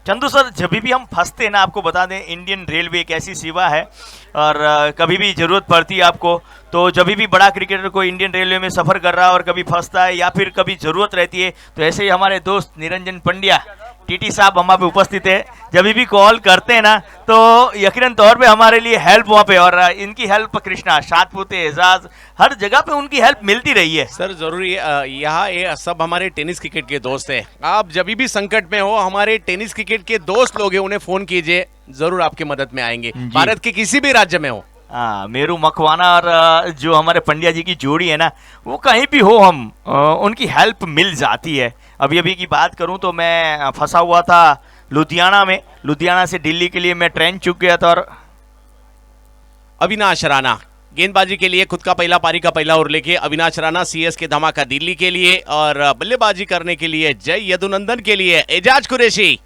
Chandu sir, जब भी हम फंसते हैं ना, आपको बता दें इंडियन रेलवे एक ऐसी सेवा है और कभी भी ज़रूरत पड़ती है आपको, तो जब भी बड़ा क्रिकेटर कोई इंडियन रेलवे में सफ़र कर रहा है और कभी फंसता है या फिर कभी ज़रूरत रहती है, तो ऐसे ही हमारे दोस्त निरंजन पंड्या टीटी साहब हमारे पे उपस्थित है। जब भी कॉल करते हैं ना तो यकीनन तौर पे हमारे लिए हेल्प वहाँ पे, और इनकी हेल्प कृष्णा, सातपुते, एजाज, हर जगह पे उनकी हेल्प मिलती रही है। सर जरूरी यहाँ ये सब हमारे टेनिस क्रिकेट के दोस्त हैं। आप जब भी संकट में हो, हमारे टेनिस क्रिकेट के दोस्त लोग हैं, उन्हें फोन कीजिए, जरूर आपकी मदद में आएंगे, भारत के किसी भी राज्य में हो। हाँ, मेरू मखवाना और जो हमारे पंड्या जी की जोड़ी है ना, वो कहीं भी हो हम उनकी हेल्प मिल जाती है। अभी की बात करूं तो मैं फंसा हुआ था लुधियाना में, लुधियाना से दिल्ली के लिए मैं ट्रेन चुक गया था। और अविनाश राणा गेंदबाजी के लिए खुद का पहला पारी का पहला ओवर लेके अविनाश राणा सीएस के धमाका दिल्ली के लिए, और बल्लेबाजी करने के लिए जय यदुनंदन के लिए एजाज कुरैशी।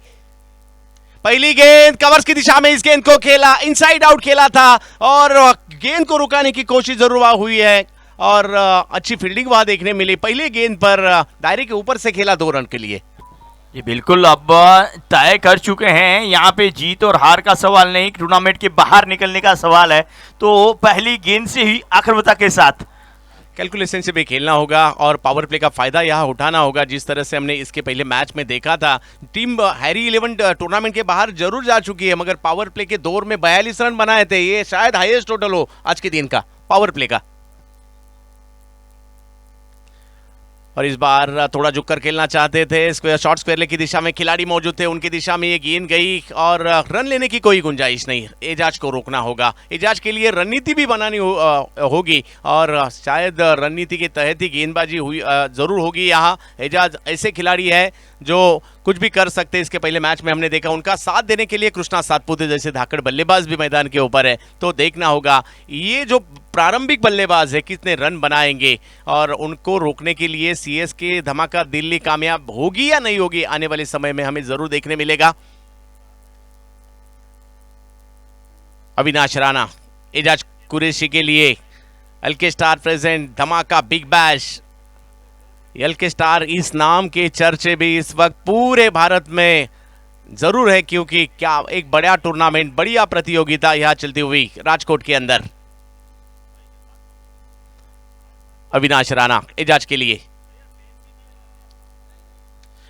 पहली गेंद कवर्स की दिशा में, इस गेंद को खेला, इनसाइड आउट खेला था और गेंद को रुकाने की कोशिश जरूर हुई है और अच्छी फील्डिंग वहां देखने मिली। पहली गेंद पर दायरे के ऊपर से खेला 2 रन के लिए। ये बिल्कुल अब तय कर चुके हैं, यहाँ पे जीत और हार का सवाल नहीं, टूर्नामेंट के बाहर निकलने का सवाल है। तो पहली गेंद से ही आक्रमकता के साथ कैलकुलेशन से भी खेलना होगा और पावर प्ले का फायदा यहाँ उठाना होगा। जिस तरह से हमने इसके पहले मैच में देखा था, टीम हैरी 11 टूर्नामेंट के बाहर जरूर जा चुकी है, मगर पावर प्ले के दौर में 42 रन बनाए थे। ये शायद हाईएस्ट टोटल हो आज के दिन का पावर प्ले का। और इस बार थोड़ा झुक कर खेलना चाहते थे, शॉर्ट स्क्वायर की दिशा में खिलाड़ी मौजूद थे, उनकी दिशा में ये गेंद गई और रन लेने की कोई गुंजाइश नहीं। एजाज को रोकना होगा, एजाज के लिए रणनीति भी बनानी होगी और शायद रणनीति के तहत ही गेंदबाजी हुई जरूर होगी। यहाँ एजाज ऐसे खिलाड़ी है जो कुछ भी कर सकते हैं। इसके पहले मैच में हमने देखा, उनका साथ देने के लिए कृष्णा सातपुते जैसे धाकड़ बल्लेबाज भी मैदान के ऊपर है। तो देखना होगा ये जो प्रारंभिक बल्लेबाज है कितने रन बनाएंगे और उनको रोकने के लिए सीएसके धमाका दिल्ली कामयाब होगी या नहीं होगी, आने वाले समय में हमें जरूर देखने मिलेगा। अविनाश राणा एजाज कुरैशी के लिए एलके स्टार प्रेजेंट धमाका बिग बैश। एलके स्टार इस नाम के चर्चे भी इस वक्त पूरे भारत में जरूर है, क्योंकि क्या एक बड़ा टूर्नामेंट, बढ़िया प्रतियोगिता यहां चलती हुई राजकोट के अंदर। अविनाश राणा एजाज के लिए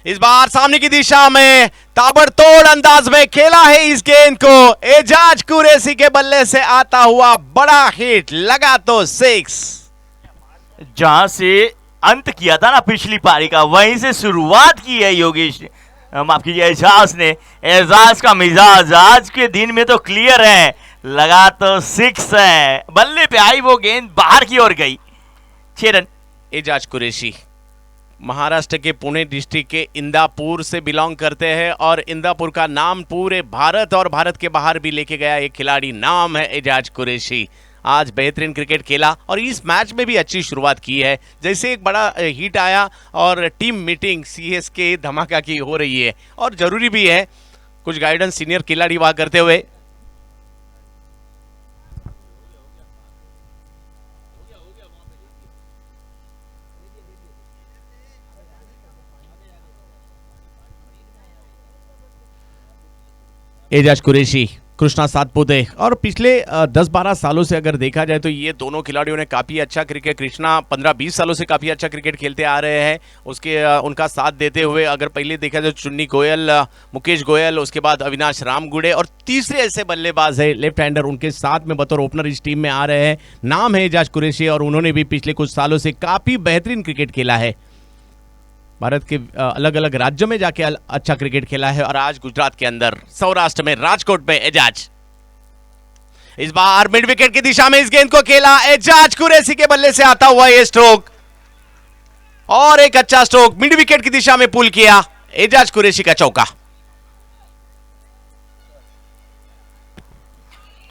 इस बार सामने की दिशा में ताबड़तोड़ अंदाज में खेला है इस गेंद को। एजाज कुरैशी के बल्ले से आता हुआ बड़ा हिट, लगा तो 6। जहां से अंत किया था ना पिछली पारी का, वहीं से शुरुआत की है योगेश, माफ कीजिए एजाज ने। एजाज का मिजाज आज के दिन में तो क्लियर है, लगा तो 6 है। बल्ले पे आई वो गेंद, बाहर की ओर गई, 6 रन। एजाज कुरैशी महाराष्ट्र के पुणे डिस्ट्रिक्ट के इंदापुर से बिलोंग करते हैं और इंदापुर का नाम पूरे भारत और भारत के बाहर भी लेके गया एक खिलाड़ी, नाम है एजाज कुरैशी। आज बेहतरीन क्रिकेट खेला और इस मैच में भी अच्छी शुरुआत की है। जैसे एक बड़ा हिट आया और टीम मीटिंग सीएसके धमाका की हो रही है और जरूरी भी है कुछ गाइडेंस सीनियर खिलाड़ी वहां करते हुए। एजाज कुरैशी, कृष्णा सातपुते, और पिछले 10-12 सालों से अगर देखा जाए तो ये दोनों खिलाड़ियों ने काफ़ी अच्छा क्रिकेट, कृष्णा 15-20 सालों से काफ़ी अच्छा क्रिकेट खेलते आ रहे हैं। उसके उनका साथ देते हुए अगर पहले देखा जाए चुन्नी गोयल, मुकेश गोयल, उसके बाद अविनाश रामगुड़े और तीसरे ऐसे बल्लेबाज है लेफ्ट हैंडर उनके साथ में बतौर ओपनर इस टीम में आ रहे हैं। नाम है एजाज कुरैशी और उन्होंने भी पिछले कुछ सालों से काफ़ी बेहतरीन क्रिकेट खेला है। भारत के अलग अलग राज्यों में जाके अच्छा क्रिकेट खेला है और आज गुजरात के अंदर सौराष्ट्र में राजकोट में एजाज। इस बार मिड विकेट की दिशा में इस गेंद को खेला, एजाज कुरैशी के बल्ले से आता हुआ ये स्ट्रोक और एक अच्छा स्ट्रोक मिड विकेट की दिशा में पुल किया, एजाज कुरैशी का चौका।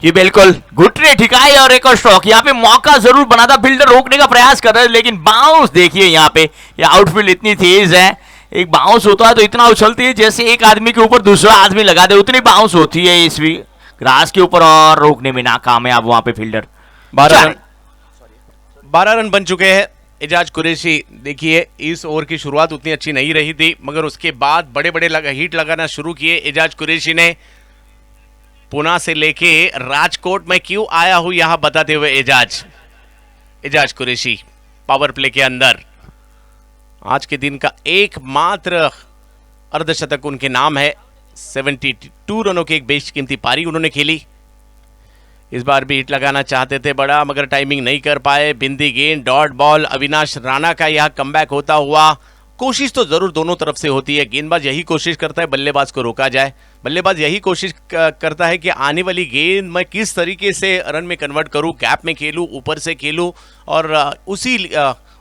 जी बिल्कुल, घुटने ठिकाए और एक और स्ट्रोक। यहाँ पे मौका जरूर बना था, फील्डर रोकने का प्रयास कर रहा है लेकिन बाउंस देखिए यहाँ पे, ये आउटफील्ड इतनी तेज है, एक बाउंस होता है तो इतना उछलती है जैसे एक आदमी के ऊपर दूसरा आदमी लगा दे, उतनी बाउंस होती है इस ग्रास के ऊपर और रोकने में नाकामयाब वहां पे फील्डर। 12 रन बन चुके हैं एजाज कुरैशी। देखिए इस ओवर की शुरुआत उतनी अच्छी नहीं रही थी, मगर उसके बाद बड़े बड़े हिट लगाना शुरू किए एजाज कुरैशी ने। पुणे से लेके राजकोट में क्यों आया हूं यहां बताते हुए एजाज कुरैशी पावर प्ले के अंदर आज के दिन का एकमात्र अर्धशतक उनके नाम है। 72 रनों की एक बेशकीमती पारी उन्होंने खेली। इस बार भी हिट लगाना चाहते थे बड़ा, मगर टाइमिंग नहीं कर पाए। बिंदी गेंद, डॉट बॉल, अविनाश राणा का यह कमबैक होता हुआ। कोशिश तो जरूर दोनों तरफ से होती है। गेंदबाज यही कोशिश करता है बल्लेबाज को रोका जाए, बल्लेबाज यही कोशिश करता है कि आने वाली गेंद मैं किस तरीके से रन में कन्वर्ट करूं, गैप में खेलूं, ऊपर से खेलूं, और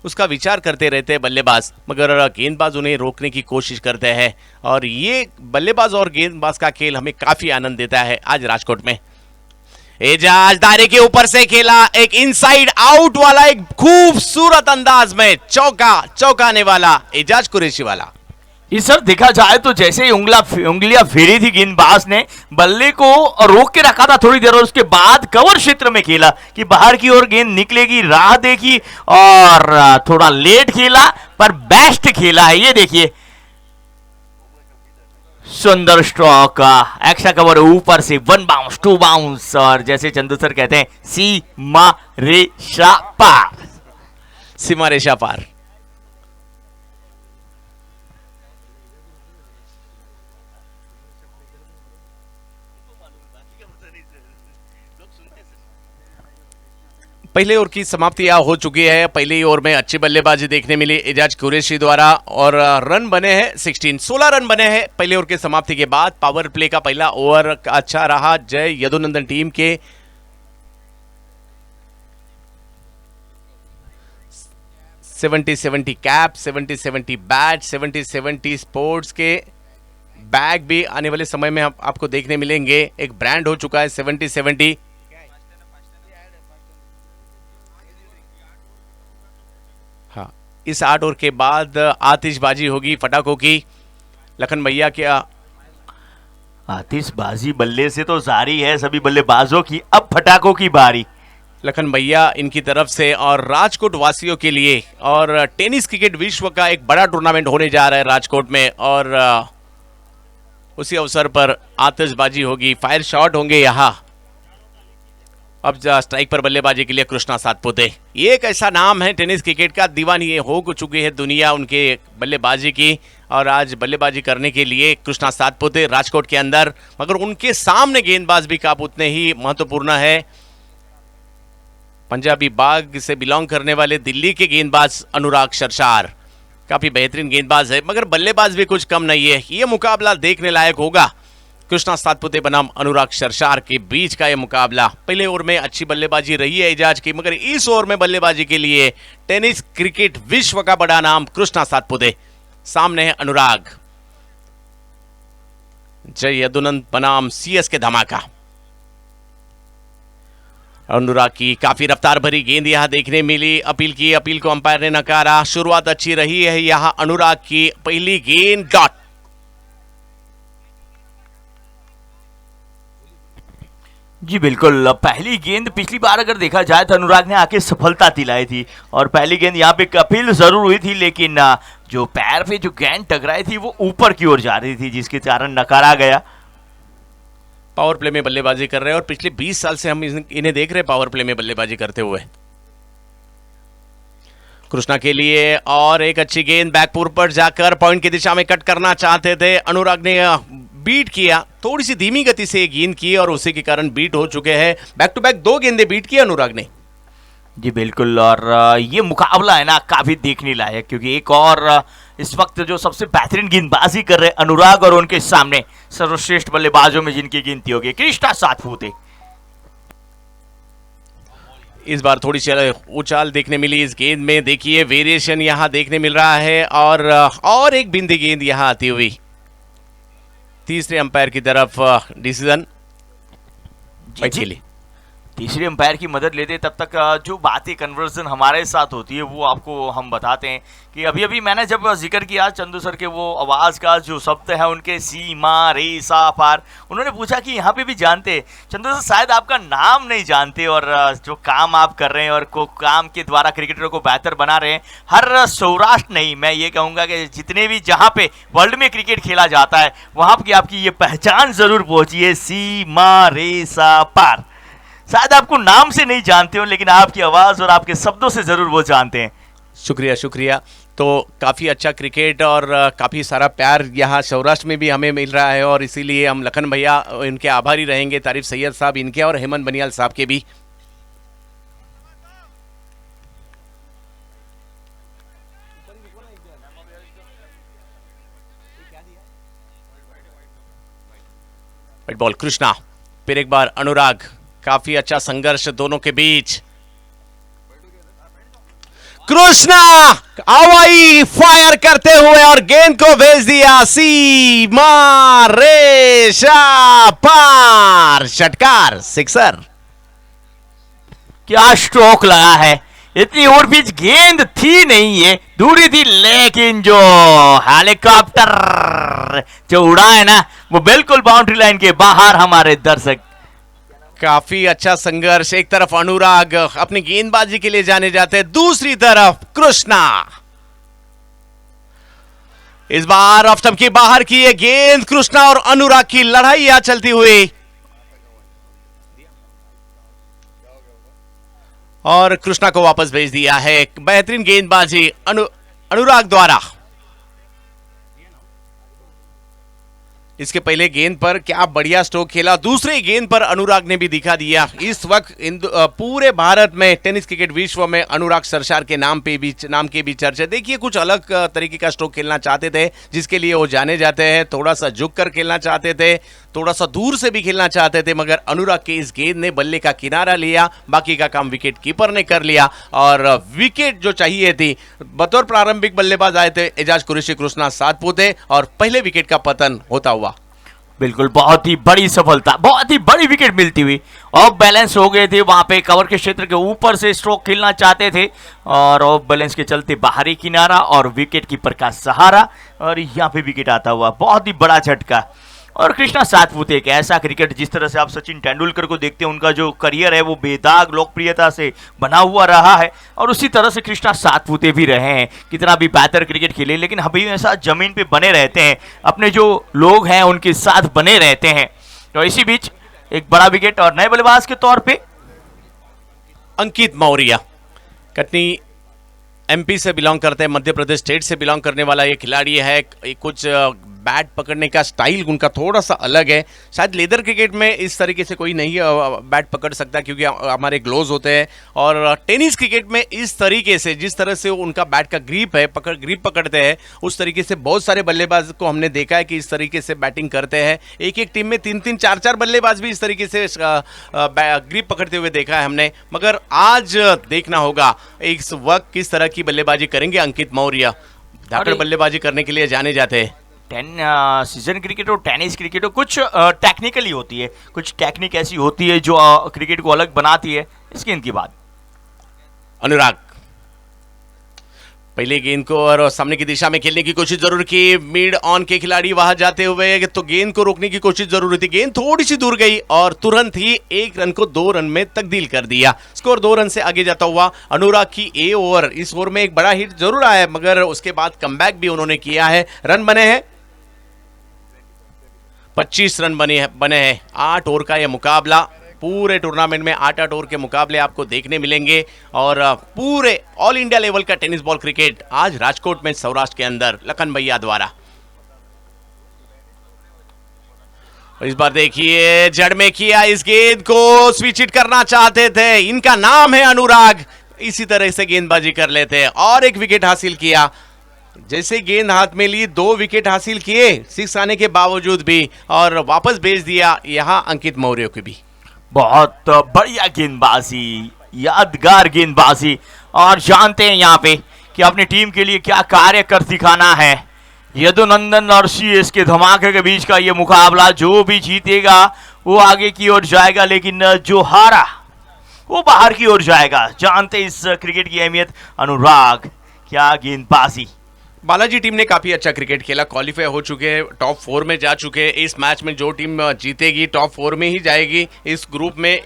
उसका विचार करते रहते हैं बल्लेबाज, मगर गेंदबाज उन्हें रोकने की कोशिश करते हैं। और ये बल्लेबाज और गेंदबाज का खेल हमें काफी आनंद देता है आज राजकोट में। एजाज दायरे के ऊपर से खेला, एक इनसाइड आउट वाला, एक खूबसूरत अंदाज में चौकाने वाला एजाज कुरैशी वाला। इस सर देखा जाए तो जैसे ही उंगलियां फेरी थी गेंदबाज ने, बल्ले को रोक के रखा था थोड़ी देर और उसके बाद कवर क्षेत्र में खेला कि बाहर की ओर गेंद निकलेगी, राह देखी और थोड़ा लेट खेला पर बेस्ट खेला है। ये देखिए सुंदर स्ट्रोक, एक्स्ट्रा कवर ऊपर से, 1 बाउंस 2 बाउंस, और जैसे चंदू सर कहते हैं सीमा रेखा पार, सीमा रेखा पार। पहले ओवर की समाप्ति हो चुकी है। पहले ही ओवर में अच्छी बल्लेबाजी देखने मिली एजाज कुरैशी द्वारा और रन बने हैं 16 रन बने हैं पहले ओवर के समाप्ति के बाद। पावर प्ले का पहला ओवर अच्छा रहा जय यदुनंदन टीम के। 70-70 कैप, 70-70 बैट, 70-70 स्पोर्ट्स के बैग भी आने वाले समय में आपको देखने मिलेंगे। एक ब्रांड हो चुका है 70-70। हाँ, इस 8 ओवर के बाद आतिशबाजी होगी पटाखों की। लखन भैया क्या आतिशबाजी बल्ले से तो जारी है सभी बल्लेबाजों की, अब पटाखों की बारी। लखन भैया इनकी तरफ से और राजकोट वासियों के लिए, और टेनिस क्रिकेट विश्व का एक बड़ा टूर्नामेंट होने जा रहा है राजकोट में, और उसी अवसर पर आतिशबाजी होगी, फायर शॉट होंगे यहाँ। अब स्ट्राइक पर बल्लेबाजी के लिए कृष्णा सातपुते, ये एक ऐसा नाम है टेनिस क्रिकेट का, दीवानी हो चुकी है दुनिया उनके बल्लेबाजी की, और आज बल्लेबाजी करने के लिए कृष्णा सातपुते राजकोट के अंदर, मगर उनके सामने गेंदबाज भी काप उतने ही महत्वपूर्ण है। पंजाबी बाग से बिलोंग करने वाले दिल्ली के गेंदबाज अनुराग शर्शार काफी बेहतरीन गेंदबाज है, मगर बल्लेबाज भी कुछ कम नहीं है। यह मुकाबला देखने लायक होगा। कृष्णा सातपुते बनाम अनुराग शर्शार के बीच का यह मुकाबला। पहले ओवर में अच्छी बल्लेबाजी रही है एजाज की, मगर इस ओवर में बल्लेबाजी के लिए टेनिस क्रिकेट विश्व का बड़ा नाम कृष्णा सातपुते, सामने है अनुराग। जय यदुनंद बनाम CS के धमाका। अनुराग की काफी रफ्तार भरी गेंद यहां देखने मिली, अपील की, अपील को अंपायर ने नकारा। शुरुआत अच्छी रही है यहां अनुराग की। पहली गेंद डॉट। जी बिल्कुल, पहली गेंद पिछली बार अगर देखा जाए तो अनुराग ने आके सफलता दिलाई थी, और पहली गेंद यहाँ पे अपील जरूर हुई थी, लेकिन जो पैर पे जो गेंद टकराई थी वो ऊपर की ओर जा रही थी, जिसके कारण नकारा गया। पावर प्ले में बल्लेबाजी कर रहे हैं और पिछले 20 साल से हम इन्हें देख रहे हैं पावर प्ले में बल्लेबाजी करते हुए। कृष्णा के लिए और एक अच्छी गेंद बैकपुर पर जाकर पॉइंट की दिशा में कट करना चाहते थे, अनुराग ने बीट किया, थोड़ी सी धीमी गति से गेंद की और उसी के कारण बीट हो चुके हैं। बैक टू बैक 2 गेंदें बीट की अनुराग ने। जी बिल्कुल, और ये मुकाबला है ना काफी देखने लायक, क्योंकि एक और इस वक्त जो सबसे बेहतरीन गेंदबाजी कर रहे हैं अनुराग, और उनके सामने सर्वश्रेष्ठ बल्लेबाजों में जिनकी गिनती होगी कृष्णा सातपुते। इस बार थोड़ी सी उछाल देखने मिली इस गेंद में, देखिए वेरिएशन यहां देखने मिल रहा है, और एक बिंदी गेंद यहां आती हुई। तीसरे अंपायर की तरफ डिसीजन तीसरे अंपायर की मदद लेते तब तक जो बातें कन्वर्जन हमारे साथ होती है वो आपको हम बताते हैं कि अभी अभी मैंने जब जिक्र किया चंदू सर के वो आवाज़ का जो शब्द है उनके सी मा रे सा पार, उन्होंने पूछा कि यहाँ पे भी जानते चंदू सर शायद आपका नाम नहीं जानते और जो काम आप कर रहे हैं और को काम के द्वारा क्रिकेटरों को बेहतर बना रहे हैं, हर सौराष्ट्र नहीं मैं ये कहूँगा कि जितने भी जहाँ पे वर्ल्ड में क्रिकेट खेला जाता है वहाँ की आपकी ये पहचान ज़रूर पहुँची है सी मा रे सा पार। शायद आपको नाम से नहीं जानते हो लेकिन आपकी आवाज और आपके शब्दों से जरूर वो जानते हैं। शुक्रिया शुक्रिया। तो काफ़ी अच्छा क्रिकेट और काफ़ी सारा प्यार यहाँ सौराष्ट्र में भी हमें मिल रहा है और इसीलिए हम लखन भैया इनके आभारी रहेंगे, तारिफ सैयद साहब इनके और हेमंत बनियाल साहब के भी। व्हाइट बॉल कृष्णा, फिर एक बार अनुराग, काफी अच्छा संघर्ष दोनों के बीच। कृष्णा हवाई फायर करते हुए और गेंद को भेज दिया सीमा रेशा पार, षटकार, सिक्सर। क्या स्ट्रोक लगा है, इतनी ओवर पिच गेंद थी नहीं है, दूरी थी लेकिन जो हेलीकॉप्टर जो उड़ा है ना वो बिल्कुल बाउंड्री लाइन के बाहर। हमारे दर्शक काफी अच्छा संघर्ष, एक तरफ अनुराग अपनी गेंदबाजी के लिए जाने जाते हैं, दूसरी तरफ कृष्णा इस बार ऑफ स्टंप के बाहर की ये गेंद। कृष्णा और अनुराग की लड़ाई यहां चलती हुई और कृष्णा को वापस भेज दिया है। एक बेहतरीन गेंदबाजी अनुराग द्वारा। इसके पहले गेंद पर क्या बढ़िया स्ट्रोक खेला, दूसरे गेंद पर अनुराग ने भी दिखा दिया। इस वक्त पूरे भारत में टेनिस क्रिकेट विश्व में अनुराग सरशार के नाम के भी चर्चा। देखिए कुछ अलग तरीके का स्ट्रोक खेलना चाहते थे जिसके लिए वो जाने जाते हैं, थोड़ा सा झुक कर खेलना चाहते थे, थोड़ा सा दूर से भी खेलना चाहते थे, मगर अनुराग के इस गेंद ने बल्ले का किनारा लिया, बाकी का काम विकेट कीपर ने कर लिया और विकेट जो चाहिए थी बतौर प्रारंभिक बल्लेबाज आए थे एजाज कुरैशी कृष्णा सातपुते और पहले विकेट का पतन होता हुआ। बिल्कुल बहुत ही बड़ी सफलता, बहुत ही बड़ी विकेट मिलती हुई। ऑफ बैलेंस हो गए थे वहां पे, कवर के क्षेत्र के ऊपर से स्ट्रोक खेलना चाहते थे और ऑफ बैलेंस के चलते बाहरी किनारा और विकेट कीपर का सहारा और यहाँ पे विकेट आता हुआ, बहुत ही बड़ा झटका। और कृष्णा सातपुते एक ऐसा क्रिकेट जिस तरह से आप सचिन तेंदुलकर को देखते हैं, उनका जो करियर है वो बेदाग लोकप्रियता से बना हुआ रहा है और उसी तरह से कृष्णा सातपुते भी रहे हैं। कितना भी बेहतर क्रिकेट खेले लेकिन हमेशा जमीन पे बने रहते हैं, अपने जो लोग हैं उनके साथ बने रहते हैं। तो इसी बीच एक बड़ा विकेट और नए बल्लेबाज के तौर पे अंकित मौर्य, कटनी एमपी से बिलोंग करते हैं, मध्य प्रदेश स्टेट से बिलोंग करने वाला ये खिलाड़ी है। कुछ बैट पकड़ने का स्टाइल उनका थोड़ा सा अलग है, शायद लेदर क्रिकेट में इस तरीके से कोई नहीं बैट पकड़ सकता क्योंकि हमारे ग्लोव्स होते हैं और टेनिस क्रिकेट में इस तरीके से जिस तरह से उनका बैट का ग्रिप पकड़ते हैं उस तरीके से बहुत सारे बल्लेबाज को हमने देखा है कि इस तरीके से बैटिंग करते हैं। एक टीम में 3-3 4-4 बल्लेबाज भी इस तरीके से ग्रिप पकड़ते हुए देखा है हमने, मगर आज देखना होगा इस वक्त किस तरह की बल्लेबाजी करेंगे अंकित मौर्य। धाकड़ बल्लेबाजी करने के लिए जाने जाते हैं। सीजन क्रिकेट और टेनिस क्रिकेट कुछ टेक्निकली होती है, कुछ टेक्निक ऐसी होती है जो क्रिकेट को अलग बनाती है। इस गेंद की बात अनुराग पहले गेंद को और सामने की दिशा में खेलने की कोशिश जरूर की, मिड ऑन के खिलाड़ी वहां जाते हुए तो गेंद को रोकने की कोशिश जरूर थी, गेंद थोड़ी सी दूर गई और तुरंत ही 1 रन को 2 रन में तब्दील कर दिया। स्कोर 2 रन से आगे जाता हुआ अनुराग की ए ओवर, इस ओवर में एक बड़ा हिट जरूर आया मगर उसके बाद कमबैक भी उन्होंने किया है। रन बने हैं 25 रन बने हैं। 8 ओवर का यह मुकाबला, पूरे टूर्नामेंट में 8-8 ओवर के मुकाबले आपको देखने मिलेंगे और पूरे ऑल इंडिया लेवल का टेनिस बॉल क्रिकेट आज राजकोट में सौराष्ट्र के अंदर लखन भैया द्वारा। इस बार देखिए जड़ में किया, इस गेंद को स्विच हिट करना चाहते थे, इनका नाम है अनुराग, इसी तरह से गेंदबाजी कर लेते और एक विकेट हासिल किया। जैसे गेंद हाथ में ली 2 विकेट हासिल किए 6 आने के बावजूद भी और वापस भेज दिया यहां अंकित मौर्य को भी। बहुत बढ़िया गेंदबाजी, यादगार गेंदबाजी और जानते हैं यहाँ पे कि अपनी टीम के लिए क्या कार्य कर दिखाना है। यदुनंदन और सीएस के धमाके के बीच का ये मुकाबला, जो भी जीतेगा वो आगे की ओर जाएगा लेकिन जो हारा वो बाहर की ओर जाएगा। जानते इस क्रिकेट की अहमियत। अनुराग, क्या गेंदबाजी। बालाजी टीम ने काफी अच्छा क्रिकेट खेला, क्वालिफाई हो चुके हैं, टॉप 4 में जा चुके हैं। इस मैच में जो टीम जीतेगी टॉप 4 में ही जाएगी इस ग्रुप में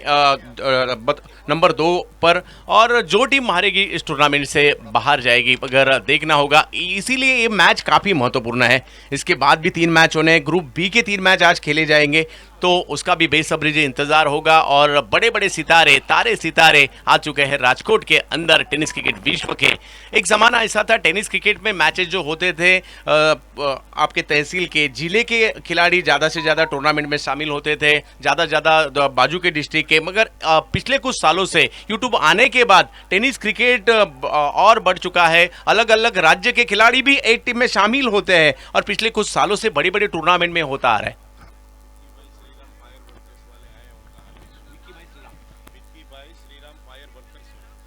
नंबर 2 पर, और जो टीम हारेगी इस टूर्नामेंट से बाहर जाएगी। अगर देखना होगा, इसीलिए ये मैच काफी महत्वपूर्ण है। इसके बाद भी 3 मैच होने हैं, ग्रुप बी के 3 मैच आज खेले जाएंगे, तो उसका भी बेसब्री से इंतजार होगा। और बड़े बड़े सितारे, तारे सितारे आ चुके हैं राजकोट के अंदर टेनिस क्रिकेट विश्व के। एक जमाना ऐसा था टेनिस क्रिकेट में मैचेस जो होते थे आपके तहसील के, जिले के खिलाड़ी ज़्यादा से ज़्यादा टूर्नामेंट में शामिल होते थे, ज़्यादा ज़्यादा बाजू के डिस्ट्रिक्ट के। मगर पिछले कुछ सालों से यूट्यूब आने के बाद टेनिस क्रिकेट और बढ़ चुका है। अलग अलग राज्य के खिलाड़ी भी एक टीम में शामिल होते हैं और पिछले कुछ सालों से बड़े बड़े टूर्नामेंट में होता आ रहा है।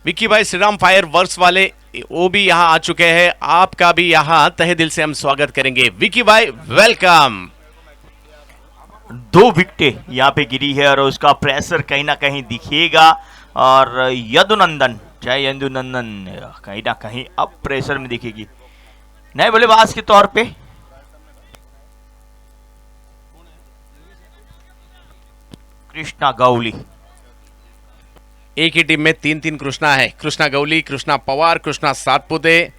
विक्की भाई श्रीराम फायर वर्क्स वाले वो भी यहाँ आ चुके हैं। आपका भी यहाँ तहे दिल से हम स्वागत करेंगे। विक्की भाई वेलकम। 2 विकेटें यहाँ पे गिरी है और उसका प्रेशर कहीं ना कहीं दिखेगा। और यदुनंदन, जय यदुनंदन, कहीं ना कहीं अब प्रेशर में दिखेगी नए बल्लेबाज के तौर पे। कृष्णा गौली। एक ही टीम में 3-3 कृष्णा है, कृष्णा गौली, कृष्णा पवार, कृष्णा सातपुते,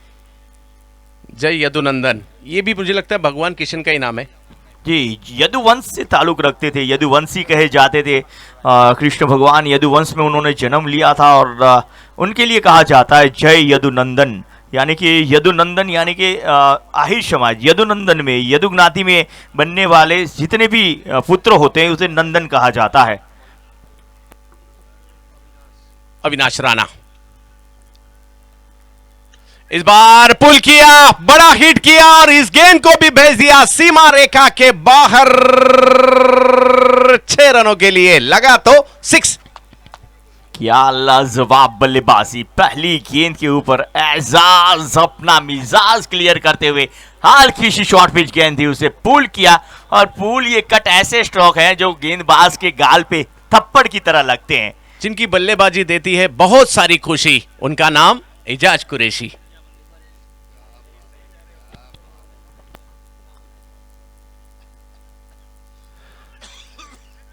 जय यदुनंदन। ये भी मुझे लगता है भगवान किशन का ही नाम है जी। यदुवंश से ताल्लुक रखते थे, यदुवंशी कहे जाते थे। कृष्ण भगवान यदुवंश में उन्होंने जन्म लिया था और उनके लिए कहा जाता है जय यदुनंदन। यानी कि यदुनंदन यानी कि आहिर समाज यदुनंदन में, यदुज्ञाति में बनने वाले जितने भी पुत्र होते हैं उसे नंदन कहा जाता है। अविनाश राणा इस बार पुल किया, बड़ा हिट किया और इस गेंद को भी भेज दिया सीमा रेखा के बाहर। 6 रनों के लिए लगा तो 6। क्या लाजवाब बल्लेबाजी। पहली गेंद के ऊपर एजाज अपना मिजाज क्लियर करते हुए हल्की सी शॉर्ट पिच गेंद थी, उसे पुल किया। और पुल ये कट ऐसे स्ट्रोक है जो गेंदबाज के गाल पे थप्पड़ की तरह लगते हैं, जिनकी बल्लेबाजी देती है बहुत सारी खुशी। उनका नाम एजाज कुरैशी।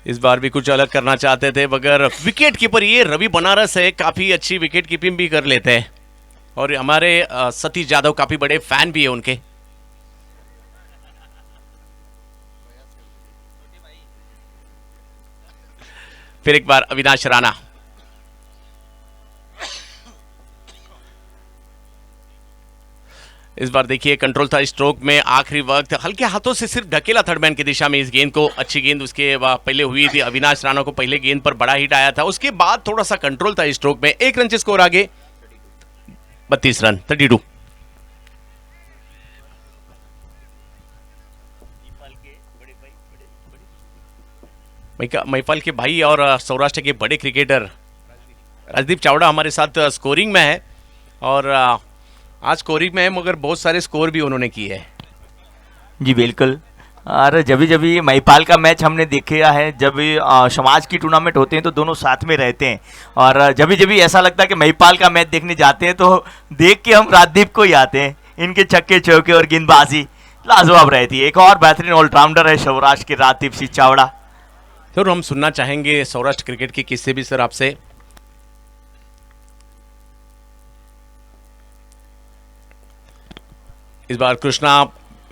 इस बार भी कुछ अलग करना चाहते थे, मगर विकेट कीपर ये रवि बनारस है, काफी अच्छी विकेट कीपिंग भी कर लेते हैं और हमारे सतीश यादव काफी बड़े फैन भी है उनके। फिर एक बार अविनाश राणा। इस बार देखिए कंट्रोल था स्ट्रोक में, आखिरी वक्त हल्के हाथों से सिर्फ ढकेला थर्ड मैन की दिशा में इस गेंद को। अच्छी गेंद उसके पहले हुई थी, अविनाश राणा को पहले गेंद पर बड़ा हिट आया था, उसके बाद थोड़ा सा कंट्रोल था स्ट्रोक में। 1 रन से स्कोर आगे, 32 रन 32। महिपाल के भाई और सौराष्ट्र के बड़े क्रिकेटर राजदीप चावड़ा हमारे साथ स्कोरिंग में है और आज स्कोरिंग में है, मगर बहुत सारे स्कोर भी उन्होंने किए हैं। जी बिल्कुल। और जब भी महिपाल का मैच हमने देखा है, जब भी समाज की टूर्नामेंट होते हैं तो दोनों साथ में रहते हैं। और जब भी ऐसा लगता है कि महिपाल का मैच देखने जाते हैं तो देख के हम राजदीप को ही आते हैं। इनके छक्के चौके और गेंदबाजी लाजवाब रहती है। एक और बेहतरीन ऑलराउंडर है सौराष्ट्र के राजदीप सिंह चावड़ा। तो हम सुनना चाहेंगे सौराष्ट्र क्रिकेट के किस्से भी सर आपसे। इस बार कृष्णा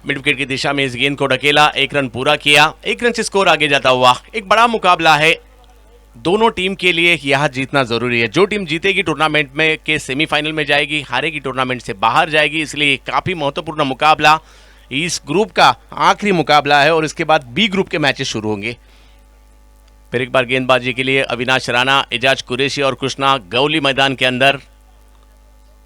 मिड विकेट की दिशा में इस गेंद को ढकेला, 1 रन पूरा किया, 1 रन से स्कोर आगे जाता हुआ। एक बड़ा मुकाबला है, दोनों टीम के लिए यह जीतना जरूरी है। जो टीम जीतेगी टूर्नामेंट में के सेमीफाइनल में जाएगी, हारेगी टूर्नामेंट से बाहर जाएगी, इसलिए काफी महत्वपूर्ण मुकाबला इस ग्रुप का आखिरी मुकाबला है और इसके बाद बी ग्रुप के मैचेस शुरू होंगे। फिर एक बार गेंदबाजी के लिए अविनाश राणा, एजाज कुरैशी और कृष्णा गौली मैदान के अंदर।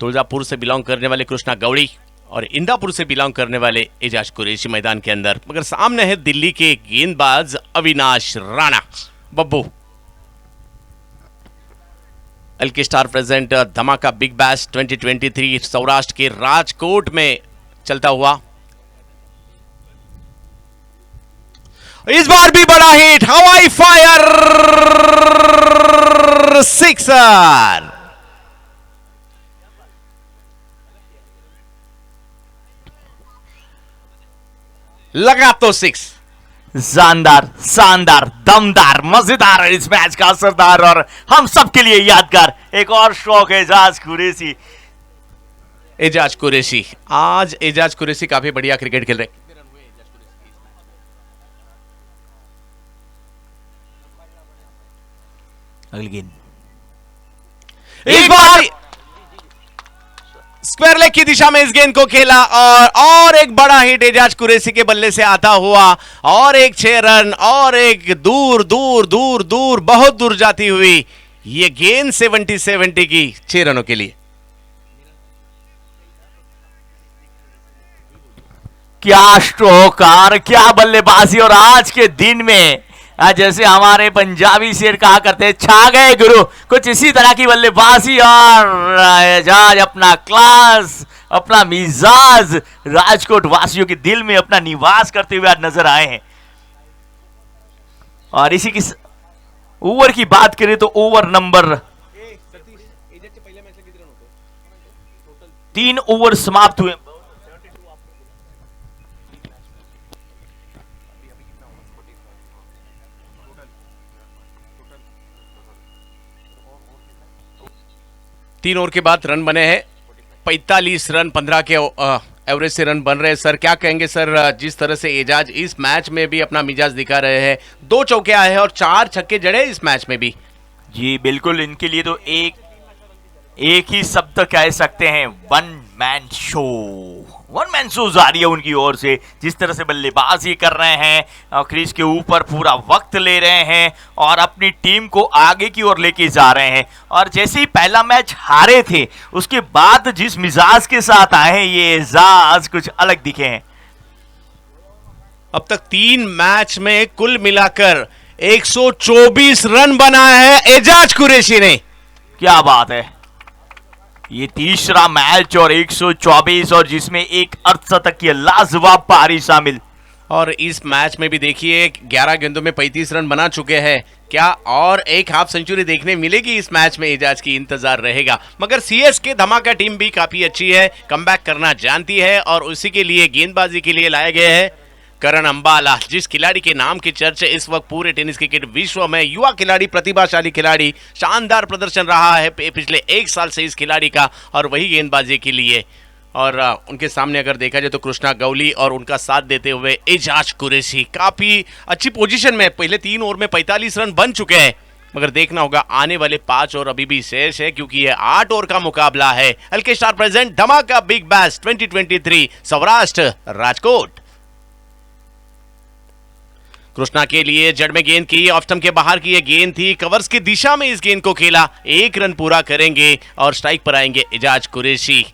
तुलजापुर से बिलोंग करने वाले कृष्णा गौड़ी और इंदापुर से बिलोंग करने वाले एजाज कुरैशी मैदान के अंदर, मगर सामने है दिल्ली के गेंदबाज Avinash Rana. Babbu LK star present धमाका बिग बैश 2023 सौराष्ट्र के राजकोट में चलता हुआ। इस बार भी बड़ा हिट, हवाई फायर और सिक्सर। लगा तो सिक्स। शानदार, शानदार, दमदार, मजेदार है इस मैच का असरदार और हम सबके लिए यादगार एक और शौक है एजाज कुरैशी। एजाज कुरैशी, आज एजाज कुरैशी काफी बढ़िया क्रिकेट खेल रहे। अगली गेंद इस बार स्क्वायर लेग की दिशा में इस गेंद को खेला और एक बड़ा हिट एजाज कुरैशी के बल्ले से आता हुआ और एक 6 रन और एक दूर दूर दूर दूर बहुत दूर जाती हुई ये गेंद 70 की 6 रनों के लिए। क्या स्ट्रोकार, क्या बल्लेबाजी और आज के दिन में आज जैसे हमारे पंजाबी शेर कहा करते हैं छा गए गुरु, कुछ इसी तरह की बल्लेबाजी और एजाज अपना क्लास, अपना मिजाज राजकोट वासियों के दिल में अपना निवास करते हुए आज नजर आए हैं। और इसी की ओवर की बात करें तो ओवर नंबर 3 ओवर समाप्त हुए। तीन ओवर के बाद रन बने हैं 45 रन, 15 के एवरेज से रन बन रहे हैं। सर क्या कहेंगे सर, जिस तरह से एजाज इस मैच में भी अपना मिजाज दिखा रहे हैं, 2 चौके आए हैं और 4 छक्के जड़े इस मैच में भी। जी बिल्कुल, इनके लिए तो एक ही शब्द कह सकते हैं, one man show. One man show जारी है उनकी ओर से, जिस तरह से बल्लेबाजी कर रहे हैं और क्रीज के ऊपर पूरा वक्त ले रहे हैं और अपनी टीम को आगे की ओर लेके जा रहे हैं। और जैसे ही पहला मैच हारे थे उसके बाद जिस मिजाज के साथ आए हैं ये एजाज कुछ अलग दिखे हैं। अब तक 3 मैच में कुल मिलाकर 124 रन बनाए हैं एजाज कुरैशी ने। क्या बात है, ये तीसरा मैच और 124 और जिसमें एक अर्धशतक की लाजवाब पारी शामिल। और इस मैच में भी देखिए 11 गेंदों में 35 रन बना चुके हैं। क्या और एक हाफ सेंचुरी देखने मिलेगी इस मैच में, एजाज की इंतजार रहेगा। मगर सीएसके धमाका टीम भी काफी अच्छी है, कमबैक करना जानती है और उसी के लिए गेंदबाजी के लिए लाए गए हैं करण अंबाला, जिस खिलाड़ी के नाम की चर्चा इस वक्त पूरे टेनिस क्रिकेट विश्व में। युवा खिलाड़ी, प्रतिभाशाली खिलाड़ी, शानदार प्रदर्शन रहा है पिछले 1 साल से इस खिलाड़ी का और वही गेंदबाजी के लिए। और उनके सामने अगर देखा जाए तो कृष्णा गौली और उनका साथ देते हुए एजाज कुरैशी काफी अच्छी पोजीशन में। पहले 3 ओवर में 45 रन बन चुके हैं, मगर देखना होगा आने वाले 5 ओवर अभी भी शेष है, क्योंकि ये 8 ओवर का मुकाबला है। एलके स्टार प्रेजेंट धमाका बिग बैश 2023 सौराष्ट्र राजकोट। कृष्णा के लिए जड़ में गेंद की, ऑफ स्टंप के बाहर की ये गेंद थी, कवर्स की दिशा में इस गेंद को खेला। 1 रन पूरा करेंगे और स्ट्राइक पर आएंगे एजाज कुरैशी।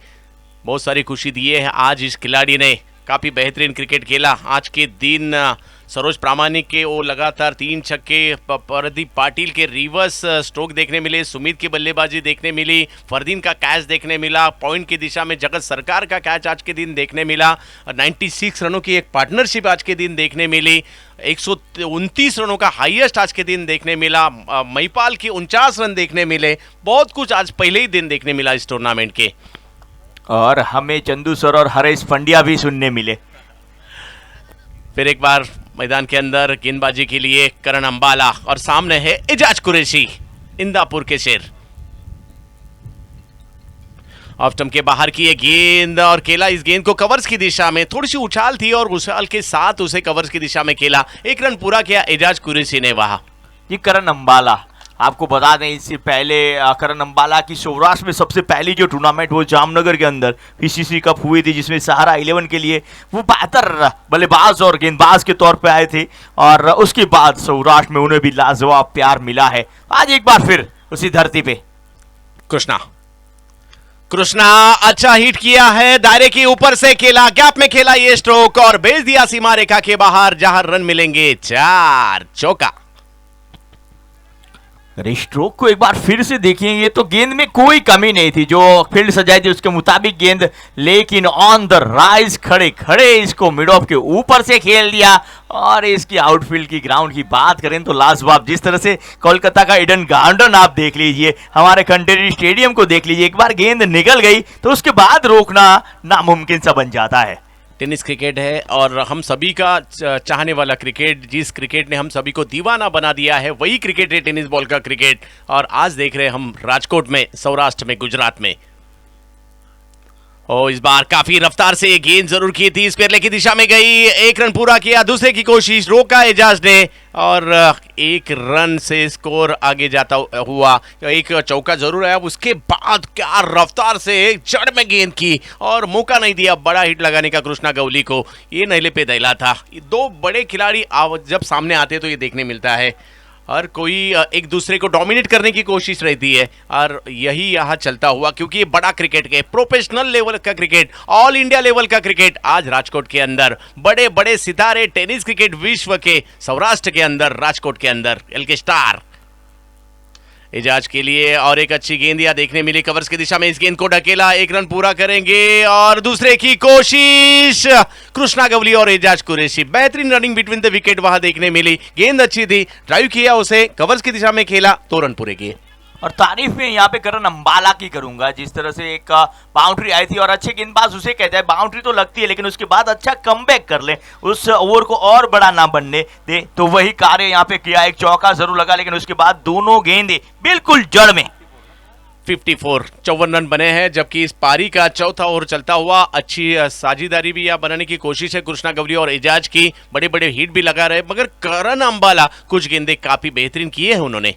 बहुत सारी खुशी दी है आज इस खिलाड़ी ने, काफी बेहतरीन क्रिकेट खेला आज के दिन। सरोज प्रामाणिक के वो लगातार 3 छक्के, प्रदीप पाटिल के रिवर्स स्ट्रोक देखने मिले, सुमित की बल्लेबाजी देखने मिली, फरदीन का कैच देखने मिला, पॉइंट की दिशा में जगत सरकार का कैच आज के दिन देखने मिला, 96 रनों की एक पार्टनरशिप आज के दिन देखने मिली, 129 रनों का हाईएस्ट आज के दिन देखने मिला, महिपाल की 49 रन देखने मिले। बहुत कुछ आज पहले ही दिन देखने मिला इस टूर्नामेंट के। और हमें चंदू सर और हरेश पंड्या भी सुनने मिले। फिर एक बार मैदान के अंदर गेंदबाजी के लिए करण अंबाला और सामने है एजाज कुरैशी, इंदापुर के शेर। ऑफ स्टंप के बाहर की ये गेंद और खेला इस गेंद को कवर्स की दिशा में, थोड़ी सी उछाल थी और उछाल के साथ उसे कवर्स की दिशा में खेला। 1 रन पूरा किया एजाज कुरैशी ने वहां। ये करण अंबाला, आपको बता दें इससे पहले करण अंबाला की सौराष्ट्र में सबसे पहली जो टूर्नामेंट वो जामनगर के अंदर पीसीसी कप हुई थी, जिसमें सहारा 11 के लिए वो बेहतर बल्लेबाज और गेंदबाज के तौर पे आए थे और उसके बाद सौराष्ट्र में उन्हें भी लाजवाब प्यार मिला है। आज एक बार फिर उसी धरती पे कृष्णा अच्छा हिट किया है, दायरे के ऊपर से खेला, गैप में खेला ये स्ट्रोक और भेज दिया सीमा रेखा के बाहर, जहां रन मिलेंगे 4, चौका। अरे स्ट्रोक को एक बार फिर से देखिए, ये तो गेंद में कोई कमी नहीं थी, जो फील्ड सजाई थी उसके मुताबिक गेंद, लेकिन ऑन द राइज खड़े खड़े इसको मिड ऑफ के ऊपर से खेल दिया। और इसकी आउटफील्ड की ग्राउंड की बात करें तो लाजवाब, जिस तरह से कोलकाता का ईडन गार्डन आप देख लीजिए, हमारे कंटेनरी स्टेडियम को देख लीजिए, एक बार गेंद निकल गई तो उसके बाद रोकना नामुमकिन सा बन जाता है। टेनिस क्रिकेट है और हम सभी का चाहने वाला क्रिकेट, जिस क्रिकेट ने हम सभी को दीवाना बना दिया है वही क्रिकेट है टेनिस बॉल का क्रिकेट। और आज देख रहे हैं हम राजकोट में, सौराष्ट्र में, गुजरात में। और इस बार काफी रफ्तार से ये गेंद जरूर की थी, स्क्वेयर की दिशा में गई, एक रन पूरा किया, दूसरे की कोशिश रोका एजाज ने और एक रन से स्कोर आगे जाता हुआ। एक चौका जरूर आया, उसके बाद क्या रफ्तार से जड़ में गेंद की और मौका नहीं दिया बड़ा हिट लगाने का कृष्णा गवली को। ये नहले पे दहला था। दो बड़े खिलाड़ी जब सामने आते तो ये देखने मिलता है, हर कोई एक दूसरे को डोमिनेट करने की कोशिश रहती है और यही यहाँ चलता हुआ, क्योंकि ये बड़ा क्रिकेट के प्रोफेशनल लेवल का क्रिकेट, ऑल इंडिया लेवल का क्रिकेट आज राजकोट के अंदर, बड़े बड़े सितारे टेनिस क्रिकेट विश्व के सौराष्ट्र के अंदर, राजकोट के अंदर एलके स्टार एजाज के लिए। और एक अच्छी गेंद यहां देखने मिली कवर्स की दिशा में, इस गेंद को ढकेला, एक रन पूरा करेंगे और दूसरे की कोशिश, कृष्णा गवली और एजाज कुरैशी, बेहतरीन रनिंग बिटवीन द विकेट वहां देखने मिली। गेंद अच्छी थी, ड्राइव किया उसे, कवर्स की दिशा में खेला, 2 रन पूरे किए। और तारीफ में यहाँ पे करण अंबाला की करूंगा, जिस तरह से एक बाउंड्री आई थी, और अच्छे गेंदबाज उसे कहते हैं, बाउंड्री तो लगती है लेकिन उसके बाद अच्छा कमबैक कर ले, उस ओवर को और बड़ा ना बनने दे, तो वही कार्य यहाँ पे किया। एक चौका जरूर लगा लेकिन उसके बाद दोनों गेंदे बिल्कुल जड़ में। 54 रन बने हैं, जबकि इस पारी का चौथा ओवर चलता हुआ अच्छी साझेदारी भी यहाँ बनाने की कोशिश है कृष्णा गवली और एजाज की, बड़े बड़े हिट भी लगा रहे, मगर करण अंबाला कुछ गेंदे काफी बेहतरीन किए हैं उन्होंने।